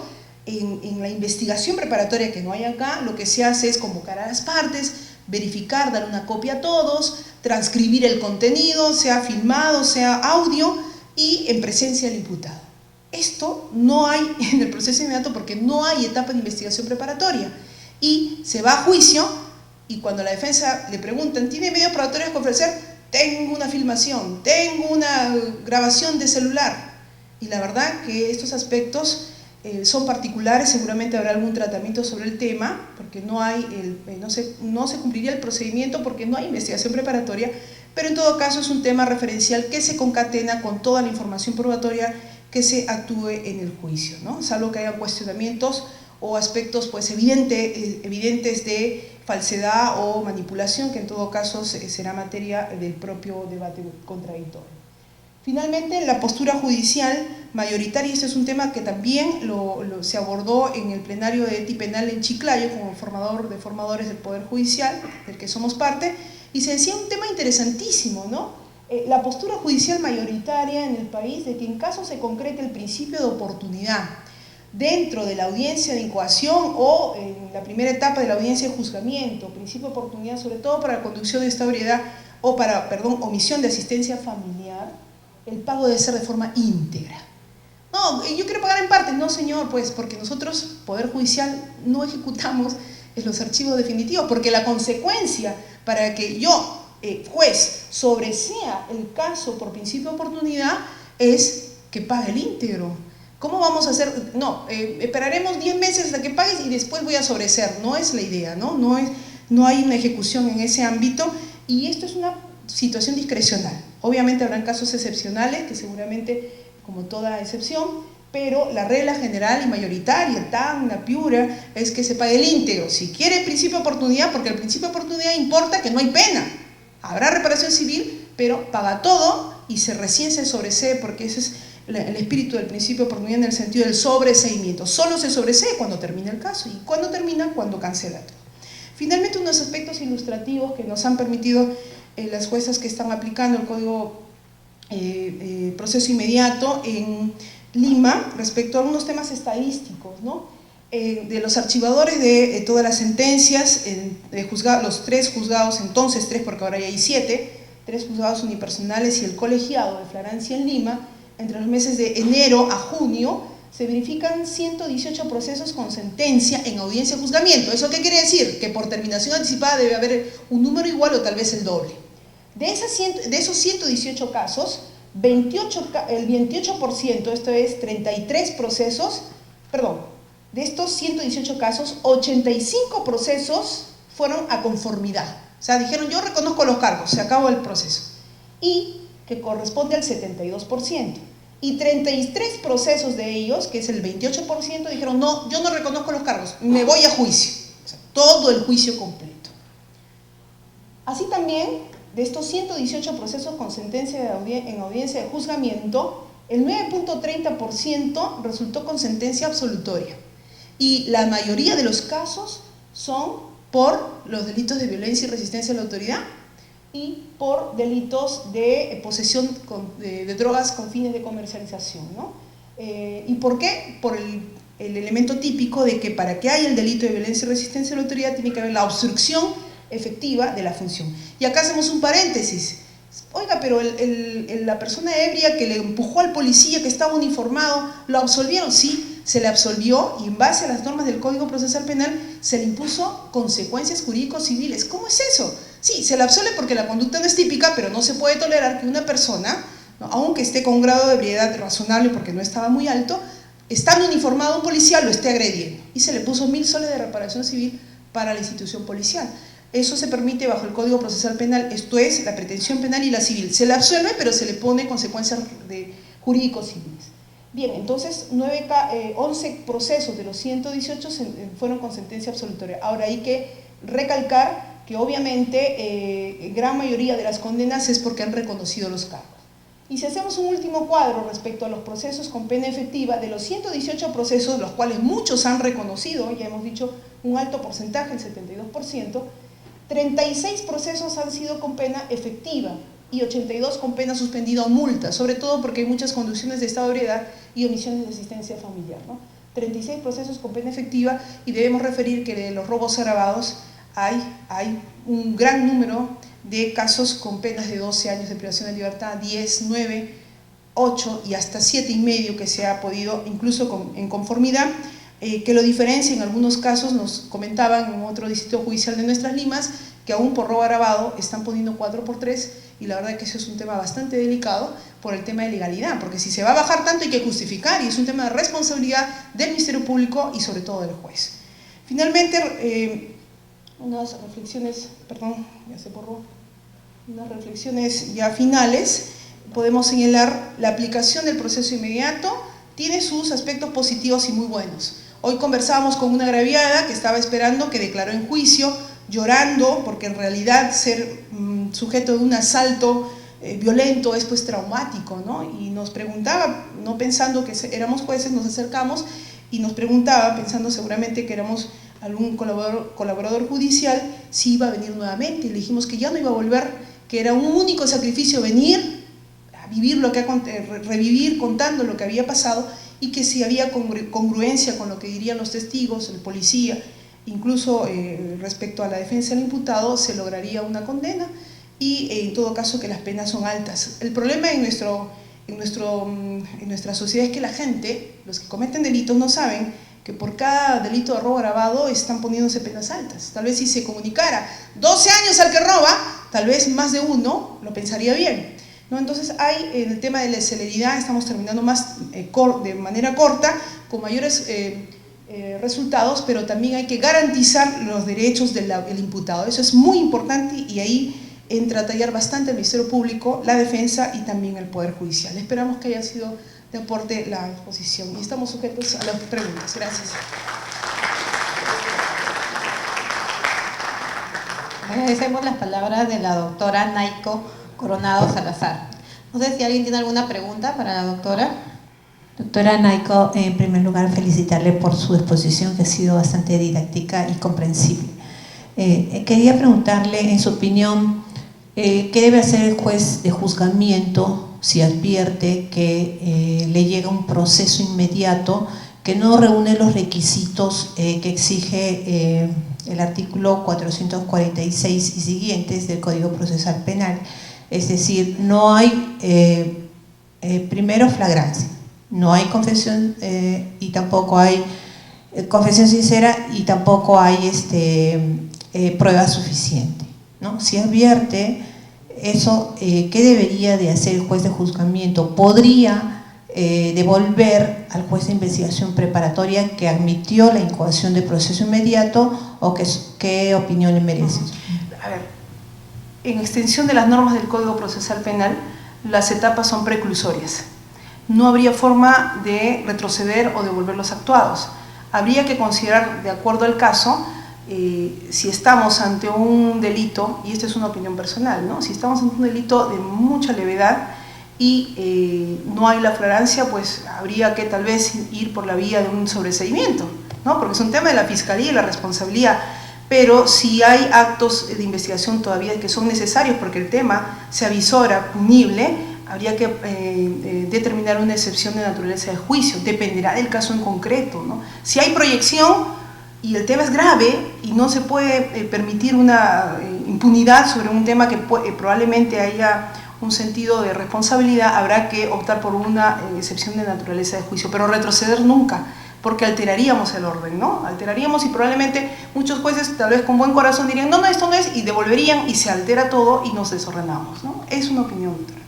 en la investigación preparatoria que no hay acá, lo que se hace es convocar a las partes, verificar, dar una copia a todos, transcribir el contenido, sea filmado, sea audio, y en presencia del imputado. Esto no hay en el proceso inmediato porque no hay etapa de investigación preparatoria. Y se va a juicio, y cuando la defensa le preguntan, ¿tiene medios probatorios que ofrecer? Tengo una filmación, tengo una grabación de celular. Y la verdad que estos aspectos son particulares, seguramente habrá algún tratamiento sobre el tema, porque no se cumpliría el procedimiento porque no hay investigación preparatoria, pero en todo caso es un tema referencial que se concatena con toda la información probatoria que se actúe en el juicio, ¿no? Salvo que haya cuestionamientos o aspectos pues, evidentes de falsedad o manipulación, que en todo caso será materia del propio debate contradictorio. Finalmente, la postura judicial mayoritaria, este es un tema que también se abordó en el plenario de Ética Penal en Chiclayo como formador de formadores del Poder Judicial, del que somos parte, y se decía un tema interesantísimo, ¿no? La postura judicial mayoritaria en el país de que en caso se concrete el principio de oportunidad dentro de la audiencia de incoación o en la primera etapa de la audiencia de juzgamiento, principio de oportunidad sobre todo para la conducción de esta ebriedad o para, omisión de asistencia familiar, el pago debe ser de forma íntegra. No, yo quiero pagar en parte. No, señor, pues porque nosotros, Poder Judicial, no ejecutamos los archivos definitivos, porque la consecuencia para que yo, juez, sobresea el caso por principio de oportunidad es que pague el íntegro. ¿Cómo vamos a hacer? No, esperaremos 10 meses hasta que pagues y después voy a sobreseer. No es la idea, ¿no? No hay una ejecución en ese ámbito y esto es una situación discrecional. Obviamente habrán casos excepcionales que seguramente, como toda excepción, pero la regla general y mayoritaria, la piura, es que se pague el íntegro. Si quiere principio de oportunidad, porque el principio de oportunidad importa que no hay pena. Habrá reparación civil, pero paga todo y recién se sobresee, porque ese es el espíritu del principio de oportunidad en el sentido del sobreseimiento. Solo se sobresee cuando termina el caso y cuando termina, cuando cancela todo. Finalmente, unos aspectos ilustrativos que nos han permitido las juezas que están aplicando el Código Proceso Inmediato en Lima respecto a algunos temas estadísticos, ¿no? De los archivadores de todas las sentencias, los 3 juzgados, entonces 3 porque ahora ya hay 7, 3 juzgados unipersonales y el colegiado de Francia en Lima, entre los meses de enero a junio, se verifican 118 procesos con sentencia en audiencia de juzgamiento. ¿Eso qué quiere decir? Que por terminación anticipada debe haber un número igual o tal vez el doble. De esos 118 casos, el 28%, esto es 33 procesos, de estos 118 casos, 85 procesos fueron a conformidad. O sea, dijeron, yo reconozco los cargos, se acabó el proceso. y que corresponde al 72%. Y 33 procesos de ellos, que es el 28%, dijeron, no, yo no reconozco los cargos, me voy a juicio. O sea, todo el juicio completo. Así también, de estos 118 procesos con sentencia en audiencia de juzgamiento, el 9.30% resultó con sentencia absolutoria. Y la mayoría de los casos son por los delitos de violencia y resistencia a la autoridad y por delitos de posesión de drogas con fines de comercialización, ¿no? ¿Y por qué? Por el elemento típico de que para que haya el delito de violencia y resistencia a la autoridad tiene que haber la obstrucción efectiva de la función. Y acá hacemos un paréntesis. Oiga, pero la persona ebria que le empujó al policía que estaba uniformado, ¿lo absolvieron? Sí, se le absolvió y en base a las normas del Código Procesal Penal se le impuso consecuencias jurídicos civiles. ¿Cómo es eso? Sí, se le absuelve porque la conducta no es típica, pero no se puede tolerar que una persona, ¿no?, aunque esté con un grado de ebriedad razonable porque no estaba muy alto, estando uniformado un policía lo esté agrediendo. Y se le puso 1000 soles de reparación civil para la institución policial. Eso se permite bajo el Código Procesal Penal, esto es la pretensión penal y la civil. Se le absuelve, pero se le pone consecuencias jurídicos civiles. Bien, entonces 11 procesos de los 118 fueron con sentencia absolutoria. Ahora hay que recalcar que obviamente gran mayoría de las condenas es porque han reconocido los cargos. Y si hacemos un último cuadro respecto a los procesos con pena efectiva, de los 118 procesos, los cuales muchos han reconocido, ya hemos dicho un alto porcentaje, el 72%, 36 procesos han sido con pena efectiva y 82 con pena suspendida o multa, sobre todo porque hay muchas conducciones de estado de ebriedad y omisiones de asistencia familiar, ¿no? 36 procesos con pena efectiva, y debemos referir que de los robos agravados hay un gran número de casos con penas de 12 años de privación de libertad, 10, 9, 8 y hasta 7,5 que se ha podido, incluso en conformidad, que lo diferencia en algunos casos. Nos comentaban en otro distrito judicial de Nuestras Limas que aún por robo agravado están poniendo 4x3, y la verdad que eso es un tema bastante delicado por el tema de legalidad, porque si se va a bajar tanto hay que justificar, y es un tema de responsabilidad del Ministerio Público y sobre todo del juez. Finalmente, unas reflexiones, perdón, ya se borró, unas reflexiones ya finales. Podemos señalar la aplicación del proceso inmediato, tiene sus aspectos positivos y muy buenos. Hoy conversábamos con una agraviada que estaba esperando, que declaró en juicio, llorando, porque en realidad ser sujeto de un asalto violento es pues traumático, ¿no? Y nos preguntaba, no pensando que éramos jueces, nos acercamos y nos preguntaba, pensando seguramente que éramos algún colaborador judicial, si iba a venir nuevamente, y le dijimos que ya no iba a volver, que era un único sacrificio venir a vivir revivir contando lo que había pasado, y que si había congruencia con lo que dirían los testigos, el policía, incluso respecto a la defensa del imputado, se lograría una condena, y en todo caso que las penas son altas. El problema en nuestra sociedad es que la gente, los que cometen delitos, no saben que por cada delito de robo agravado están poniéndose penas altas. Tal vez si se comunicara 12 años al que roba, tal vez más de uno lo pensaría bien, ¿no? Entonces hay en el tema de la celeridad, estamos terminando más de manera corta, con mayores resultados, pero también hay que garantizar los derechos del imputado. Eso es muy importante, y ahí entra a tallar bastante el Ministerio Público, la defensa y también el Poder Judicial. Esperamos que haya sido de aporte la exposición y estamos sujetos a las preguntas. Gracias. Agradecemos las palabras de la doctora Naiko Coronado Salazar. No sé si alguien tiene alguna pregunta para la doctora. Doctora Naiko, en primer lugar felicitarle por su exposición, que ha sido bastante didáctica y comprensible. Quería preguntarle, en su opinión, ¿qué debe hacer el juez de juzgamiento si advierte que le llega un proceso inmediato que no reúne los requisitos que exige el artículo 446 y siguientes del Código Procesal Penal? Es decir, no hay, primero, flagrancia, no hay confesión y tampoco hay confesión sincera, y tampoco hay prueba suficiente, ¿no? Si advierte eso, ¿qué debería de hacer el juez de juzgamiento? ¿Podría devolver al juez de investigación preparatoria que admitió la incoación de proceso inmediato, o qué opinión le merece? A ver, en extensión de las normas del Código Procesal Penal, las etapas son preclusorias. No habría forma de retroceder o devolver los actuados. Habría que considerar, de acuerdo al caso, si estamos ante un delito, y esta es una opinión personal, ¿no? Si estamos ante un delito de mucha levedad y no hay la flagrancia, pues habría que tal vez ir por la vía de un sobreseimiento, ¿no? Porque es un tema de la Fiscalía y la responsabilidad. Pero si hay actos de investigación todavía que son necesarios porque el tema se avisora punible, habría que determinar una excepción de naturaleza de juicio, dependerá del caso en concreto, ¿no? Si hay proyección y el tema es grave y no se puede permitir una impunidad sobre un tema que probablemente haya un sentido de responsabilidad, habrá que optar por una excepción de naturaleza de juicio, pero retroceder nunca, porque alteraríamos el orden, ¿no? Alteraríamos y probablemente muchos jueces, tal vez con buen corazón, dirían, no, esto no es, y devolverían y se altera todo y nos desordenamos, ¿no? Es una opinión, doctora.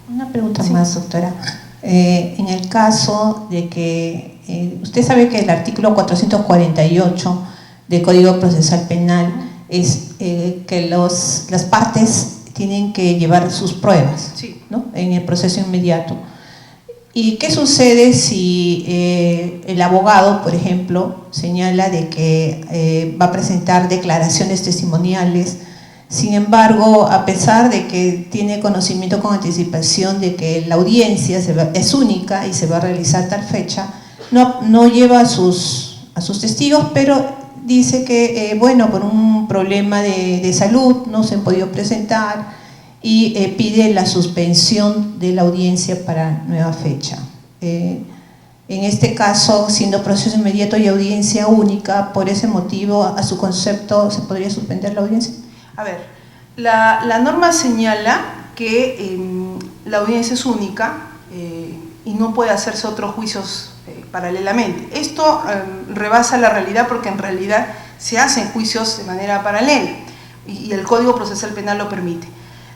Una pregunta más, doctora. En el caso de que, usted sabe que el artículo 448 del Código Procesal Penal es que las partes tienen que llevar sus pruebas, sí, ¿no? En el proceso inmediato. ¿Y qué sucede si el abogado, por ejemplo, señala de que va a presentar declaraciones testimoniales? Sin embargo, a pesar de que tiene conocimiento con anticipación de que la audiencia es única y se va a realizar tal fecha, no lleva a sus testigos, pero dice que, bueno, por un problema de salud no se han podido presentar y pide la suspensión de la audiencia para nueva fecha. En este caso, siendo proceso inmediato y audiencia única, por ese motivo, a su concepto, ¿se podría suspender la audiencia? A ver, la norma señala que la audiencia es única y no puede hacerse otros juicios paralelamente. Esto rebasa la realidad porque en realidad se hacen juicios de manera paralela y el Código Procesal Penal lo permite.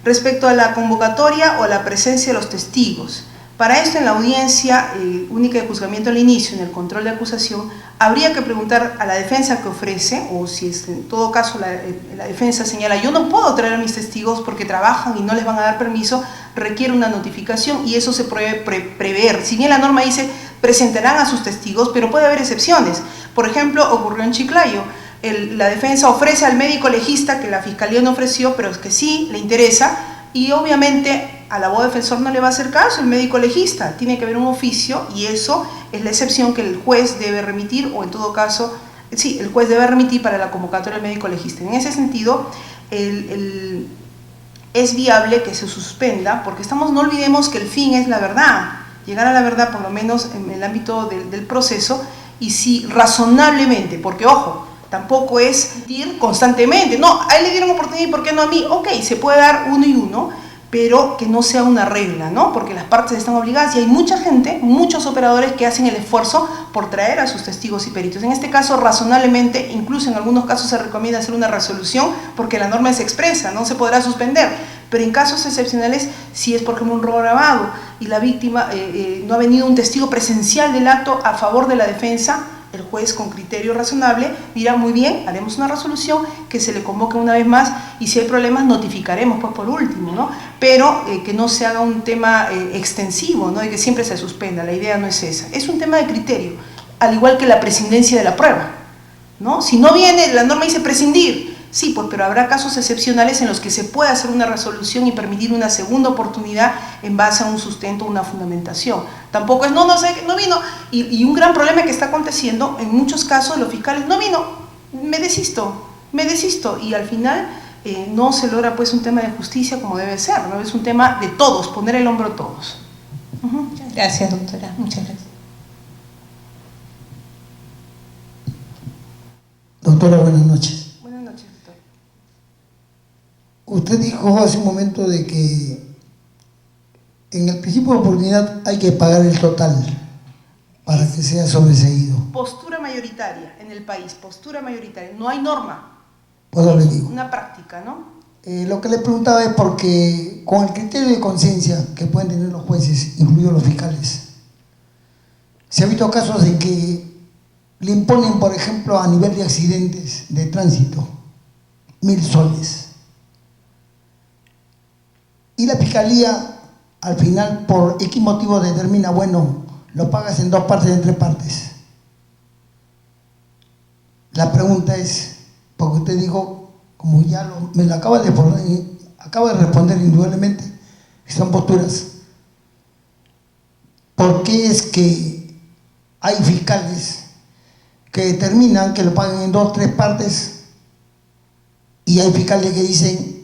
Respecto a la convocatoria o la presencia de los testigos, para esto en la audiencia única de juzgamiento al inicio, en el control de acusación, habría que preguntar a la defensa que ofrece, o si es en todo caso la defensa señala, yo no puedo traer a mis testigos porque trabajan y no les van a dar permiso, requiere una notificación y eso se puede prever. Si bien la norma dice presentarán a sus testigos, pero puede haber excepciones. Por ejemplo, ocurrió en Chiclayo. La defensa ofrece al médico legista que la Fiscalía no ofreció, pero es que sí le interesa, y obviamente al abogado defensor no le va a hacer caso el médico legista, tiene que haber un oficio y eso es la excepción que el juez debe remitir, o en todo caso, sí, el juez debe remitir para la convocatoria del médico legista. En ese sentido, es viable que se suspenda, porque no olvidemos que el fin es la verdad, llegar a la verdad por lo menos en el ámbito del proceso, y si razonablemente, porque ojo, tampoco es ir constantemente, no, a él le dieron oportunidad y ¿por qué no a mí? Ok, se puede dar uno y uno, pero que no sea una regla, ¿no? Porque las partes están obligadas y hay mucha gente, muchos operadores que hacen el esfuerzo por traer a sus testigos y peritos. En este caso, razonablemente, incluso en algunos casos se recomienda hacer una resolución porque la norma es expresa, no se podrá suspender, pero en casos excepcionales, si es por ejemplo un robo agravado y la víctima no ha venido un testigo presencial del acto a favor de la defensa, el juez con criterio razonable dirá, muy bien, haremos una resolución que se le convoque una vez más y si hay problemas notificaremos pues por último, ¿no? Pero que no se haga un tema extensivo, ¿no? De que siempre se suspenda, la idea no es esa, es un tema de criterio, al igual que la prescindencia de la prueba, ¿no? Si no viene, la norma dice prescindir, sí, pues, pero habrá casos excepcionales en los que se puede hacer una resolución y permitir una segunda oportunidad en base a un sustento, una fundamentación. Tampoco es, no vino, y un gran problema que está aconteciendo, en muchos casos los fiscales, no vino, me desisto, y al final no se logra pues un tema de justicia como debe ser, ¿no? Es un tema de todos, poner el hombro a todos. Gracias, doctora, muchas gracias. Doctora, buenas noches. Buenas noches, doctor. Usted dijo hace un momento de que en el principio de oportunidad hay que pagar el total para que sea sobreseído. Postura mayoritaria en el país, postura mayoritaria, no hay norma. Pues le digo. Una práctica, ¿no? Lo que le preguntaba es porque con el criterio de conciencia que pueden tener los jueces, incluidos los fiscales, se ha visto casos en que le imponen, por ejemplo, a nivel de accidentes de tránsito, 1000 soles. y la fiscalía al final por X motivo determina, bueno, lo pagas en 2 partes, en 3 partes. La pregunta es, porque usted dijo, como ya me lo acaba de responder indudablemente, que son posturas, ¿por qué es que hay fiscales que determinan que lo paguen en 2, 3 partes y hay fiscales que dicen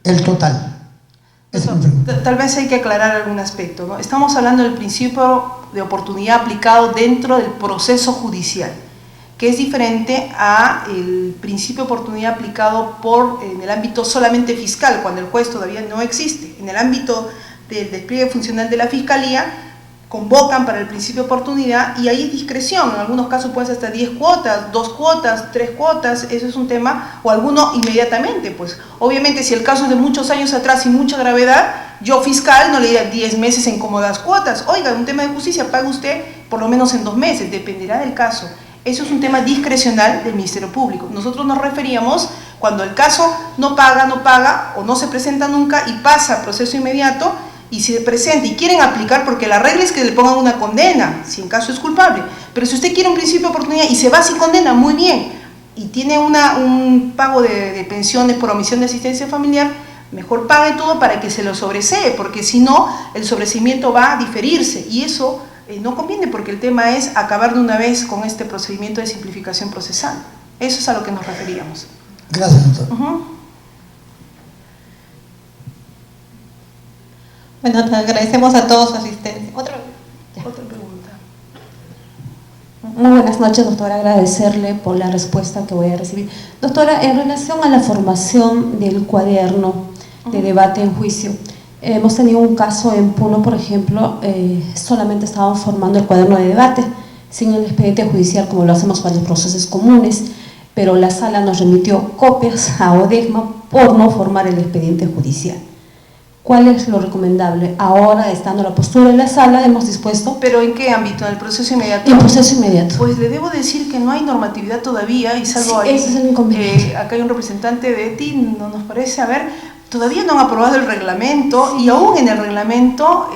el total? Tal vez hay que aclarar algún aspecto, ¿no? Estamos hablando del principio de oportunidad aplicado dentro del proceso judicial, que es diferente al principio de oportunidad aplicado en el ámbito solamente fiscal, cuando el juez todavía no existe. En el ámbito del despliegue funcional de la Fiscalía, convocan para el principio de oportunidad y hay discreción, en algunos casos pueden ser hasta 10 cuotas, 2 cuotas, 3 cuotas, eso es un tema, o alguno inmediatamente, pues obviamente si el caso es de muchos años atrás y mucha gravedad, yo fiscal no le diría 10 meses en cómodas cuotas, oiga, un tema de justicia, paga usted por lo menos en 2 meses, dependerá del caso. Eso es un tema discrecional del Ministerio Público. Nosotros nos referíamos cuando el caso no paga o no se presenta nunca y pasa a proceso inmediato, y se presenta y quieren aplicar, porque la regla es que le pongan una condena, si en caso es culpable, pero si usted quiere un principio de oportunidad y se va sin condena, muy bien, y tiene un pago de pensiones por omisión de asistencia familiar, mejor pague todo para que se lo sobresee, porque si no, el sobreseimiento va a diferirse, y eso no conviene, porque el tema es acabar de una vez con este procedimiento de simplificación procesal. Eso es a lo que nos referíamos. Gracias, doctor. Bueno, te agradecemos a todos su asistencia. Otra pregunta. Muy buenas noches, doctora. Agradecerle por la respuesta que voy a recibir. Doctora, en relación a la formación del cuaderno de debate en juicio, hemos tenido un caso en Puno, por ejemplo, solamente estaban formando el cuaderno de debate, sin el expediente judicial, como lo hacemos para los procesos comunes, pero la sala nos remitió copias a ODEGMA por no formar el expediente judicial. ¿Cuál es lo recomendable? Ahora, estando la postura en la sala, hemos dispuesto… ¿Pero en qué ámbito? ¿En el proceso inmediato? En el proceso inmediato. Pues le debo decir que no hay normatividad todavía, y salvo sí, ahí, ese es el inconveniente. acá hay un representante de ETI, no nos parece, a ver, todavía no han aprobado el reglamento, y aún en el reglamento,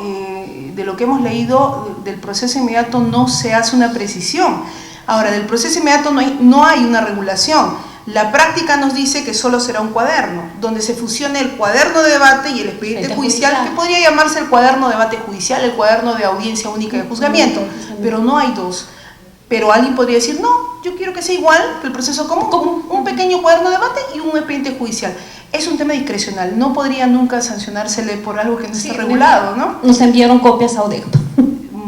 de lo que hemos leído del proceso inmediato, no se hace una precisión. Ahora, del proceso inmediato no hay una regulación. La práctica nos dice que solo será un cuaderno, donde se fusione el cuaderno de debate y el expediente judicial, que podría llamarse el cuaderno de debate judicial, el cuaderno de audiencia única de juzgamiento, pero no hay dos. Pero alguien podría decir, no, yo quiero que sea igual que el proceso común, como un pequeño cuaderno de debate y un expediente judicial. Es un tema discrecional, no podría nunca sancionársele por algo que no esté regulado, ¿no? Nos enviaron copias a ODEGMA.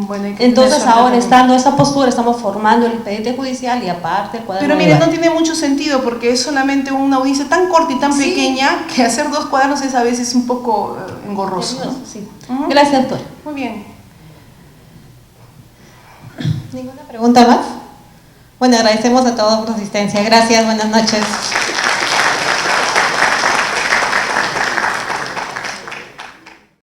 Bueno, entonces ahora, estando esa postura, estamos formando el expediente judicial y aparte el cuaderno. Pero mire, no tiene mucho sentido, porque es solamente una audiencia tan corta y tan pequeña, que hacer 2 cuadernos es a veces un poco engorroso, ¿no? Sí. Gracias, doctor. Muy bien. ¿Ninguna pregunta más? Bueno, agradecemos a todos por su asistencia. Gracias, buenas noches.